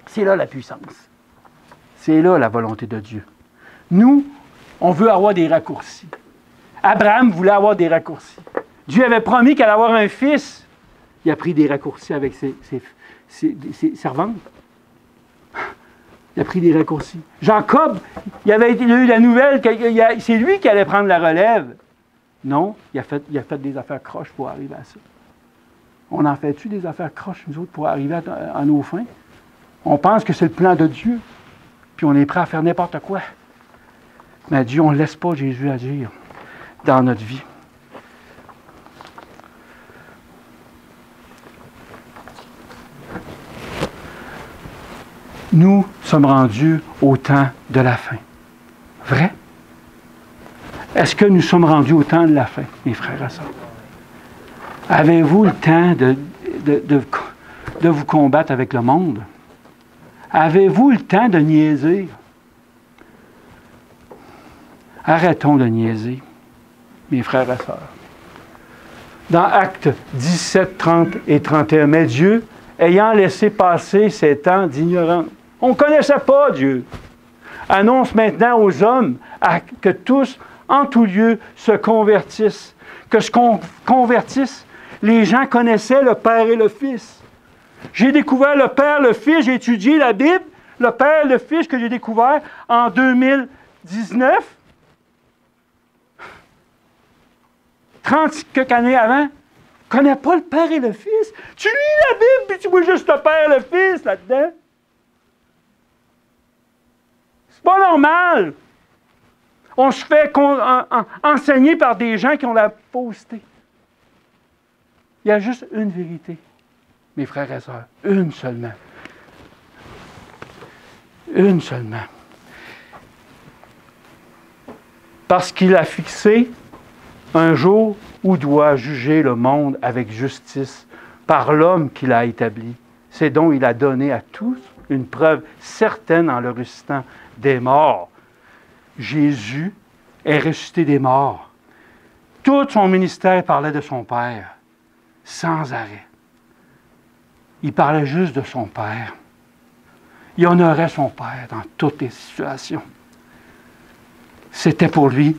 C'est là la puissance. C'est là la volonté de Dieu. Nous, on veut avoir des raccourcis. Abraham voulait avoir des raccourcis. Dieu avait promis qu'il allait avoir un fils. Il a pris des raccourcis avec ses servantes. Il a pris des raccourcis. Jacob, il a eu la nouvelle que c'est lui qui allait prendre la relève. Non, il a fait des affaires croches pour arriver à ça. On en fait-tu des affaires croches, nous autres, pour arriver à nos fins? On pense que c'est le plan de Dieu, puis on est prêt à faire n'importe quoi. Mais Dieu, on ne laisse pas Jésus agir dans notre vie. Nous sommes rendus au temps de la fin. Vrai? Est-ce que nous sommes rendus au temps de la fin, mes frères et sœurs? Avez-vous le temps de vous combattre avec le monde? Avez-vous le temps de niaiser? Arrêtons de niaiser, mes frères et sœurs. Dans Actes 17, 30 et 31, mais Dieu, ayant laissé passer ces temps d'ignorance, on ne connaissait pas Dieu, annonce maintenant aux hommes que tous, en tout lieu, se convertissent. Que se convertissent. Les gens connaissaient le Père et le Fils. J'ai découvert le Père, le Fils, j'ai étudié la Bible, le Père et le Fils que j'ai découvert en 2019. 30 quelques années avant, ne connais pas le Père et le Fils. Tu lis la Bible, puis tu vois juste le Père et le Fils là-dedans. C'est pas normal. On se fait enseigner par des gens qui ont la fausseté. Il y a juste une vérité, mes frères et sœurs. Une seulement. Une seulement. Parce qu'il a fixé un jour où doit juger le monde avec justice par l'homme qu'il a établi. C'est dont il a donné à tous une preuve certaine en le ressuscitant des morts. Jésus est ressuscité des morts. Tout son ministère parlait de son Père, sans arrêt. Il parlait juste de son Père. Il honorait son Père dans toutes les situations. C'était pour lui.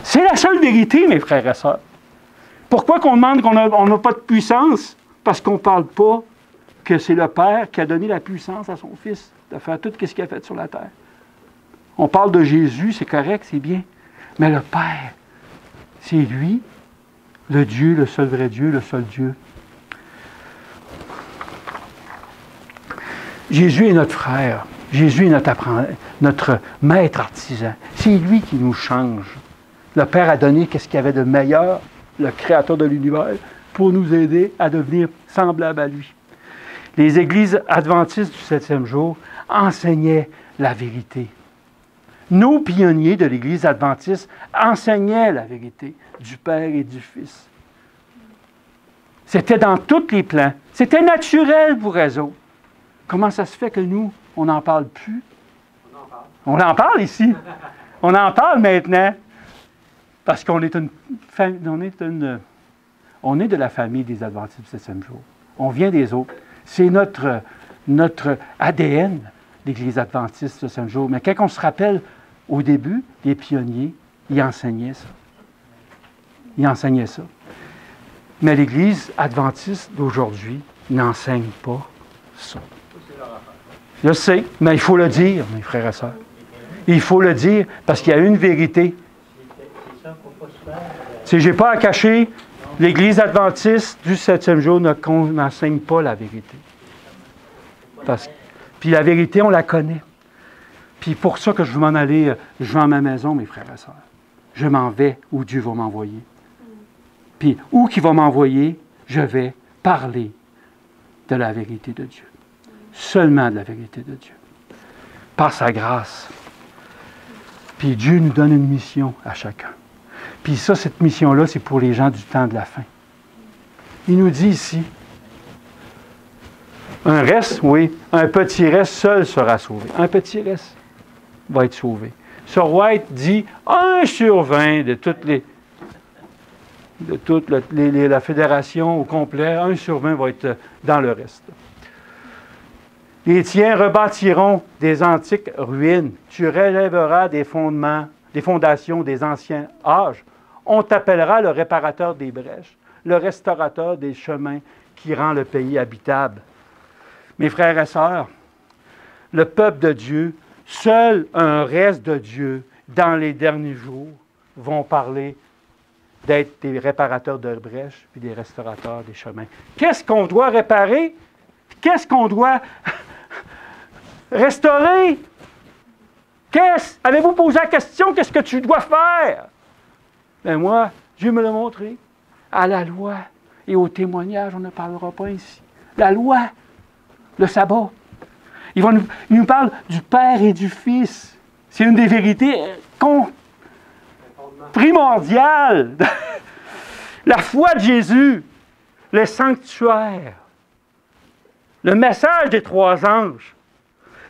C'est la seule vérité, mes frères et sœurs. Pourquoi qu'on demande qu'on n'a pas de puissance? Parce qu'on ne parle pas que c'est le Père qui a donné la puissance à son Fils de faire tout ce qu'il a fait sur la terre. On parle de Jésus, c'est correct, c'est bien. Mais le Père, c'est lui, le Dieu, le seul vrai Dieu, le seul Dieu. Jésus est notre frère. Jésus est notre maître artisan. C'est lui qui nous change. Le Père a donné qu'est-ce qu'il y avait de meilleur, le Créateur de l'univers, pour nous aider à devenir semblables à lui. Les églises adventistes du 7e jour enseignaient la vérité. Nos pionniers de l'Église adventiste enseignaient la vérité du Père et du Fils. C'était dans tous les plans. C'était naturel pour eux autres. Comment ça se fait que nous, on n'en parle plus? On en parle ici. On en parle maintenant. Parce qu'on est on est de la famille des adventistes du 7e jour. On vient des autres. C'est notre ADN, l'Église adventiste du 7e jour. Mais quand on se rappelle, au début, les pionniers, ils enseignaient ça. Ils enseignaient ça. Mais l'Église adventiste d'aujourd'hui n'enseigne pas ça. Je sais, mais il faut le dire, mes frères et sœurs. Il faut le dire, parce qu'il y a une vérité. Si je n'ai pas à cacher, l'Église adventiste du 7e jour n'enseigne pas la vérité. Puis la vérité, on la connaît. Puis pour ça que je veux m'en aller, je vais à ma maison, mes frères et sœurs. Je m'en vais où Dieu va m'envoyer. Puis où qu'il va m'envoyer, je vais parler de la vérité de Dieu. Seulement de la vérité de Dieu. Par sa grâce. Puis Dieu nous donne une mission à chacun. Puis ça, cette mission-là, c'est pour les gens du temps de la fin. Il nous dit ici, un reste, oui, un petit reste seul sera sauvé. Un petit reste va être sauvé. Sir White dit 1/20 de toute la fédération au complet, 1/20 va être dans le reste. Les tiens rebâtiront des antiques ruines. Tu relèveras des fondations des anciens âges. On t'appellera le réparateur des brèches, le restaurateur des chemins qui rend le pays habitable. Mes frères et sœurs, le peuple de Dieu, seul un reste de Dieu dans les derniers jours vont parler d'être des réparateurs de brèches puis des restaurateurs des chemins. Qu'est-ce qu'on doit réparer? Qu'est-ce qu'on doit restaurer? Avez-vous posé la question, qu'est-ce que tu dois faire? Ben moi, Dieu me l'a montré. À la loi et au témoignage, on ne parlera pas ici. La loi, le sabbat. Il nous parle du Père et du Fils. C'est une des vérités primordiales. La foi de Jésus, le sanctuaire, le message des 3 anges,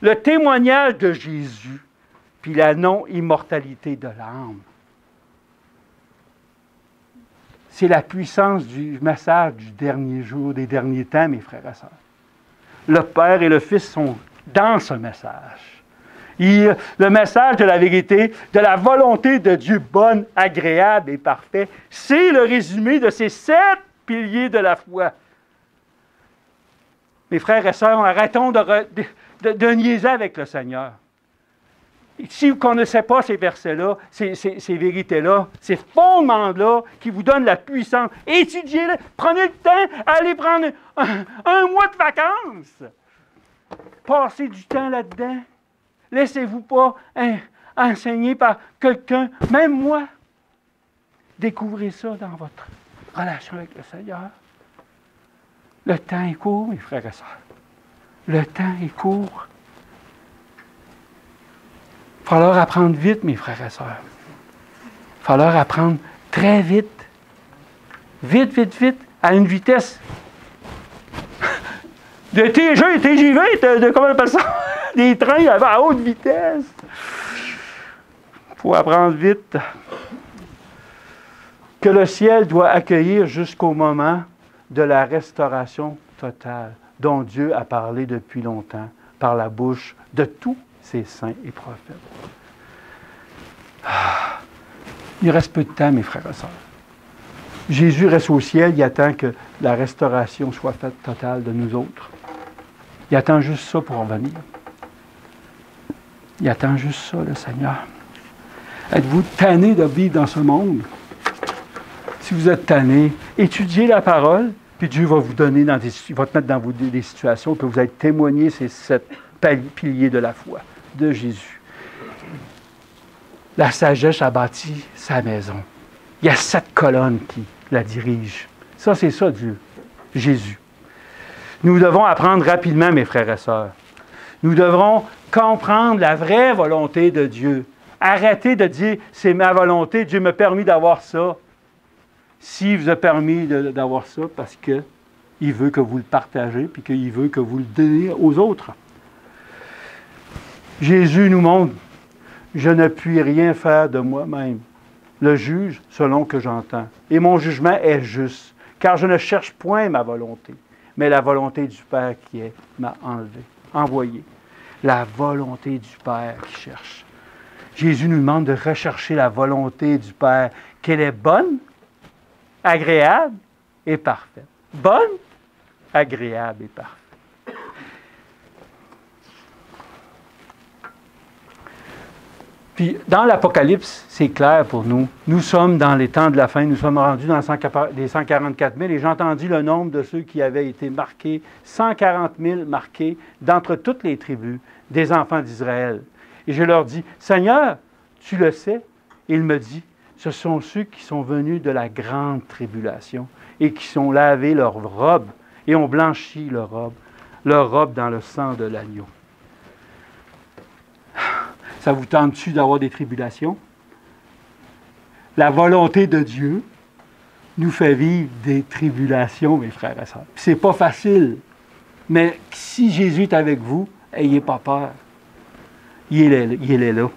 le témoignage de Jésus, puis la non-immortalité de l'âme. C'est la puissance du message du dernier jour, des derniers temps, mes frères et sœurs. Le Père et le Fils sont dans ce message. Le message de la vérité, de la volonté de Dieu bonne, agréable et parfait, c'est le résumé de ces 7 piliers de la foi. Mes frères et sœurs, arrêtons de niaiser avec le Seigneur. Si vous ne connaissez pas ces versets-là, ces vérités-là, ces fondements-là qui vous donnent la puissance, étudiez-les, prenez le temps, allez prendre un mois de vacances. Passez du temps là-dedans. Laissez-vous pas enseigner par quelqu'un, même moi. Découvrez ça dans votre relation avec le Seigneur. Le temps est court, mes frères et sœurs. Le temps est court. Il va falloir apprendre vite, mes frères et sœurs. Il va falloir apprendre très vite. Vite, vite, vite, à une vitesse. De TGV, comment on appelle ça? Des trains à haute vitesse. Il faut apprendre vite. Que le ciel doit accueillir jusqu'au moment de la restauration totale, dont Dieu a parlé depuis longtemps, par la bouche de tous ses saints et prophètes. Il reste peu de temps, mes frères et sœurs. Jésus reste au ciel, il attend que la restauration soit faite totale de nous autres. Il attend juste ça pour revenir. Il attend juste ça, le Seigneur. Êtes-vous tanné de vivre dans ce monde? Si vous êtes tanné, étudiez la parole, Puis Dieu va vous donner il va te mettre dans des situations que vous allez témoigner ces 7 piliers de la foi de Jésus. La sagesse a bâti sa maison. Il y a 7 colonnes qui la dirigent. Ça, c'est ça, Dieu, Jésus. Nous devons apprendre rapidement, mes frères et sœurs. Nous devrons comprendre la vraie volonté de Dieu. Arrêtez de dire, c'est ma volonté, Dieu m'a permis d'avoir ça. S'il vous a permis d'avoir ça, parce qu'il veut que vous le partagez, puis qu'il veut que vous le donniez aux autres. Jésus nous montre, je ne puis rien faire de moi-même. Le juge selon que j'entends. Et mon jugement est juste, car je ne cherche point ma volonté, mais la volonté du Père qui m'a envoyé. La volonté du Père qui cherche. Jésus nous demande de rechercher la volonté du Père, qu'elle est bonne, agréable et parfaite. Bonne, agréable et parfaite. Puis, dans l'Apocalypse, c'est clair pour nous. Nous sommes dans les temps de la fin. Nous sommes rendus dans les 144 000. Et j'ai entendu le nombre de ceux qui avaient été marqués. 140 000 marqués d'entre toutes les tribus des enfants d'Israël. Et je leur dis, Seigneur, tu le sais? Et il me dit, ce sont ceux qui sont venus de la grande tribulation et qui sont lavés leurs robes et ont blanchi leurs robes dans le sang de l'agneau. Ça vous tente-tu d'avoir des tribulations? La volonté de Dieu nous fait vivre des tribulations, mes frères et sœurs. C'est pas facile. Mais si Jésus est avec vous, n'ayez pas peur. Il est là.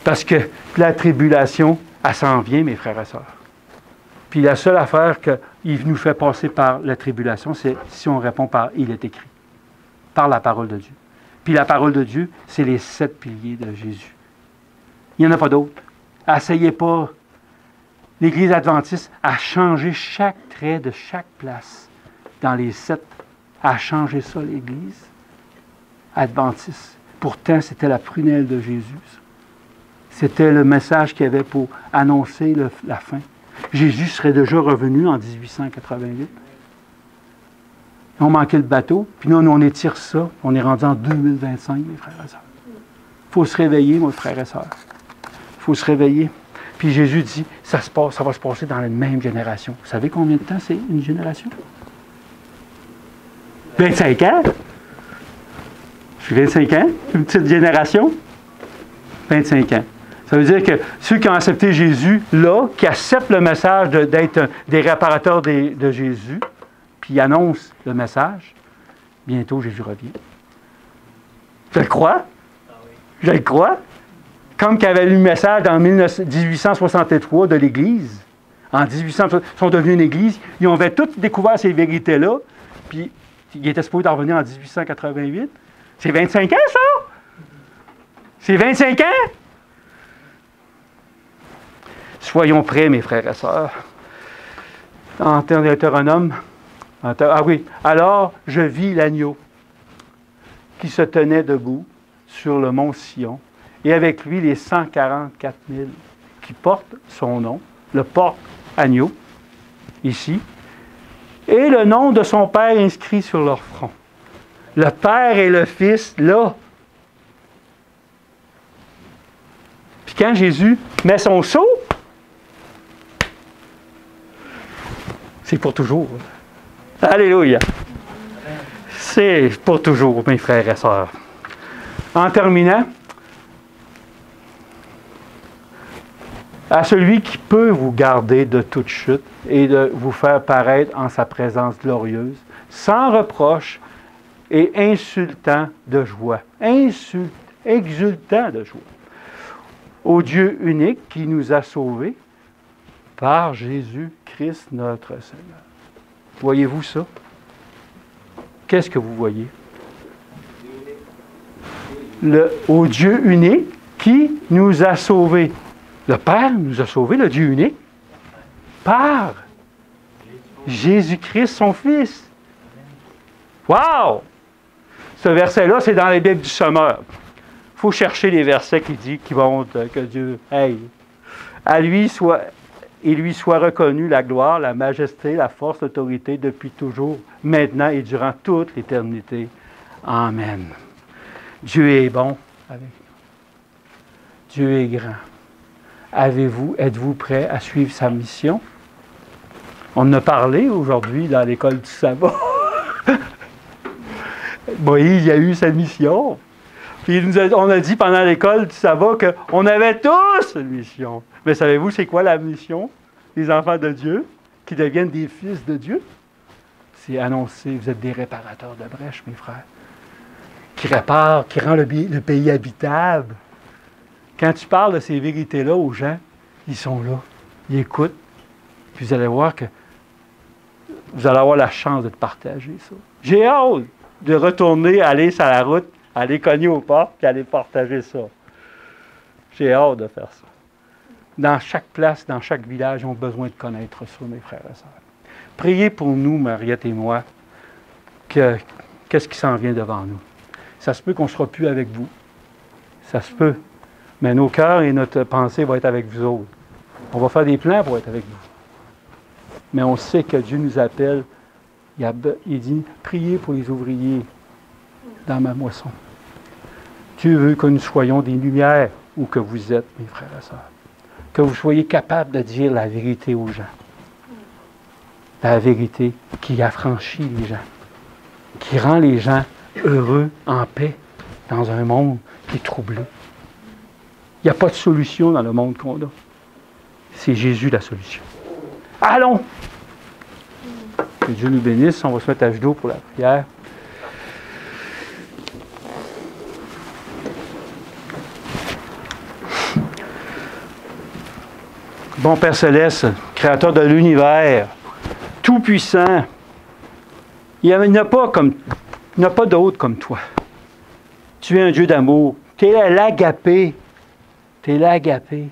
Parce que la tribulation, elle s'en vient, mes frères et sœurs. Puis la seule affaire qu'il nous fait passer par la tribulation, c'est si on répond par « il est écrit », par la parole de Dieu. Puis la parole de Dieu, c'est les 7 piliers de Jésus. Il n'y en a pas d'autres. Essayez pas. L'Église adventiste a changé chaque trait de chaque place dans les 7. A changé ça, l'Église adventiste. Pourtant, c'était la prunelle de Jésus. C'était le message qu'il y avait pour annoncer la fin. Jésus serait déjà revenu en 1888. On manquait le bateau, puis nous, on étire ça. On est rendu en 2025, mes frères et sœurs. Il faut se réveiller, mes frères et sœurs. Il faut se réveiller. Puis Jésus dit, ça va se passer dans la même génération. Vous savez combien de temps c'est une génération? 25 ans? Je suis 25 ans, une petite génération? 25 ans. Ça veut dire que ceux qui ont accepté Jésus, là, qui acceptent le message d'être des réparateurs de Jésus, puis ils annoncent le message, bientôt Jésus revient. Je le crois? Je le crois. Comme qu'il y avait eu le message en 1863 de l'Église. En 1860, ils sont devenus une Église. Ils ont tous découvert ces vérités-là. Puis, ils étaient supposés en revenir en 1888. C'est 25 ans, ça? C'est 25 ans? Soyons prêts, mes frères et sœurs. En termes d'Hétéronome, alors je vis l'agneau qui se tenait debout sur le mont Sion, et avec lui les 144 000 qui portent son nom, le porte-agneau, ici, et le nom de son Père inscrit sur leur front. Le Père et le Fils, là. Puis quand Jésus met son sceau, c'est pour toujours. Alléluia. C'est pour toujours, mes frères et sœurs. En terminant, à celui qui peut vous garder de toute chute et de vous faire paraître en sa présence glorieuse, sans reproche et insultant de joie. Exultant de joie. Au Dieu unique qui nous a sauvés par Jésus-Christ notre Seigneur. Voyez-vous ça? Qu'est-ce que vous voyez? Au Dieu unique qui nous a sauvés. Le Père nous a sauvés, le Dieu unique, par Jésus-Christ, son Fils. Wow! Ce verset-là, c'est dans les Bibles du Sommeur. Il faut chercher les versets qui montrent que Dieu, à lui soit il lui soit reconnu la gloire, la majesté, la force, l'autorité depuis toujours, maintenant et durant toute l'éternité. Amen. Dieu est bon avec nous. Dieu est grand. Êtes-vous prêts à suivre sa mission? On en a parlé aujourd'hui dans l'école du sabbat. Moïse, il a eu sa mission. Puis on a dit pendant l'école du sabbat qu'on avait tous une mission. Mais savez-vous c'est quoi la mission des enfants de Dieu qui deviennent des fils de Dieu? C'est annoncer, vous êtes des réparateurs de brèches, mes frères. Qui réparent, qui rend le pays habitable. Quand tu parles de ces vérités-là aux gens, ils sont là, ils écoutent. Puis vous allez voir que vous allez avoir la chance de te partager ça. J'ai hâte de retourner, aller sur la route, aller cogner aux portes, puis aller partager ça. J'ai hâte de faire ça. Dans chaque place, dans chaque village, on a besoin de connaître ça, mes frères et sœurs. Priez pour nous, Mariette et moi, qu'est-ce qui s'en vient devant nous. Ça se peut qu'on ne sera plus avec vous. Ça se peut. Mais nos cœurs et notre pensée vont être avec vous autres. On va faire des plans pour être avec vous. Mais on sait que Dieu nous appelle. Il dit, priez pour les ouvriers dans ma moisson. Dieu veut que nous soyons des lumières où que vous êtes, mes frères et sœurs. Que vous soyez capables de dire la vérité aux gens. La vérité qui affranchit les gens. Qui rend les gens heureux, en paix, dans un monde qui est troublé. Il n'y a pas de solution dans le monde qu'on a. C'est Jésus la solution. Allons! Que Dieu nous bénisse. On va se mettre à genoux pour la prière. Bon Père Céleste, Créateur de l'univers, Tout-Puissant, il n'y a pas d'autre comme toi. Tu es un Dieu d'amour. Tu es l'agapé. Tu es l'agapé.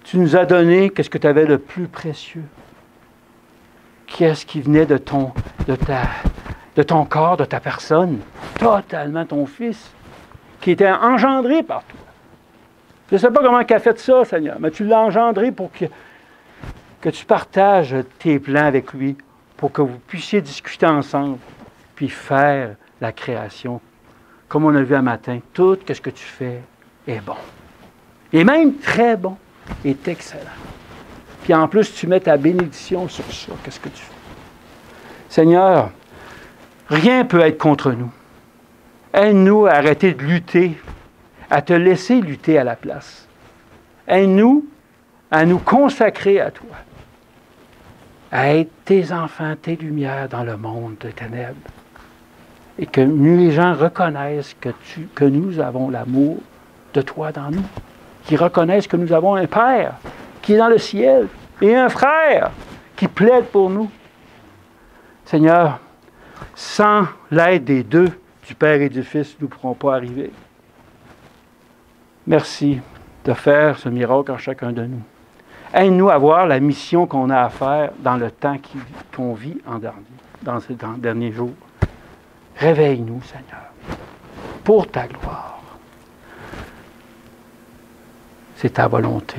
Tu nous as donné qu'est-ce que tu avais de plus précieux. Qu'est-ce qui venait de ton corps, de ta personne, totalement ton Fils, qui était engendré par toi. Je ne sais pas comment tu as fait ça, Seigneur, mais tu l'as engendré pour que tu partages tes plans avec lui, pour que vous puissiez discuter ensemble, puis faire la création. Comme on a vu un matin, tout ce que tu fais est bon. Et même très bon, est excellent. Puis en plus, tu mets ta bénédiction sur ça. Qu'est-ce que tu fais? Seigneur, rien ne peut être contre nous. Aide-nous à arrêter de lutter, à te laisser lutter à la place. Aide-nous à nous consacrer à toi, à être tes enfants, tes lumières dans le monde des ténèbres. Et que les gens reconnaissent que nous avons l'amour de toi dans nous. Qu'ils reconnaissent que nous avons un Père qui est dans le ciel et un frère qui plaide pour nous. Seigneur, sans l'aide des deux, du Père et du Fils, nous ne pourrons pas arriver. Merci de faire ce miracle en chacun de nous. Aide-nous à voir la mission qu'on a à faire dans le temps qu'on vit dans ces derniers jours. Réveille-nous, Seigneur, pour ta gloire. C'est ta volonté.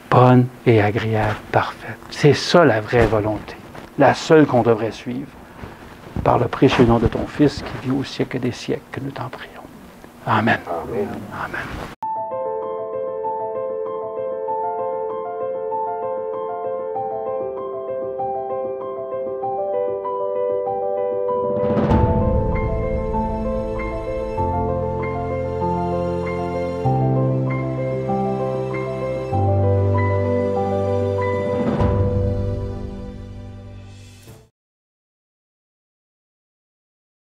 Bonne et agréable, parfaite. C'est ça la vraie volonté. La seule qu'on devrait suivre. Par le précieux nom de ton Fils qui vit au siècle des siècles, que nous t'en prions. Amen. Amen. Amen.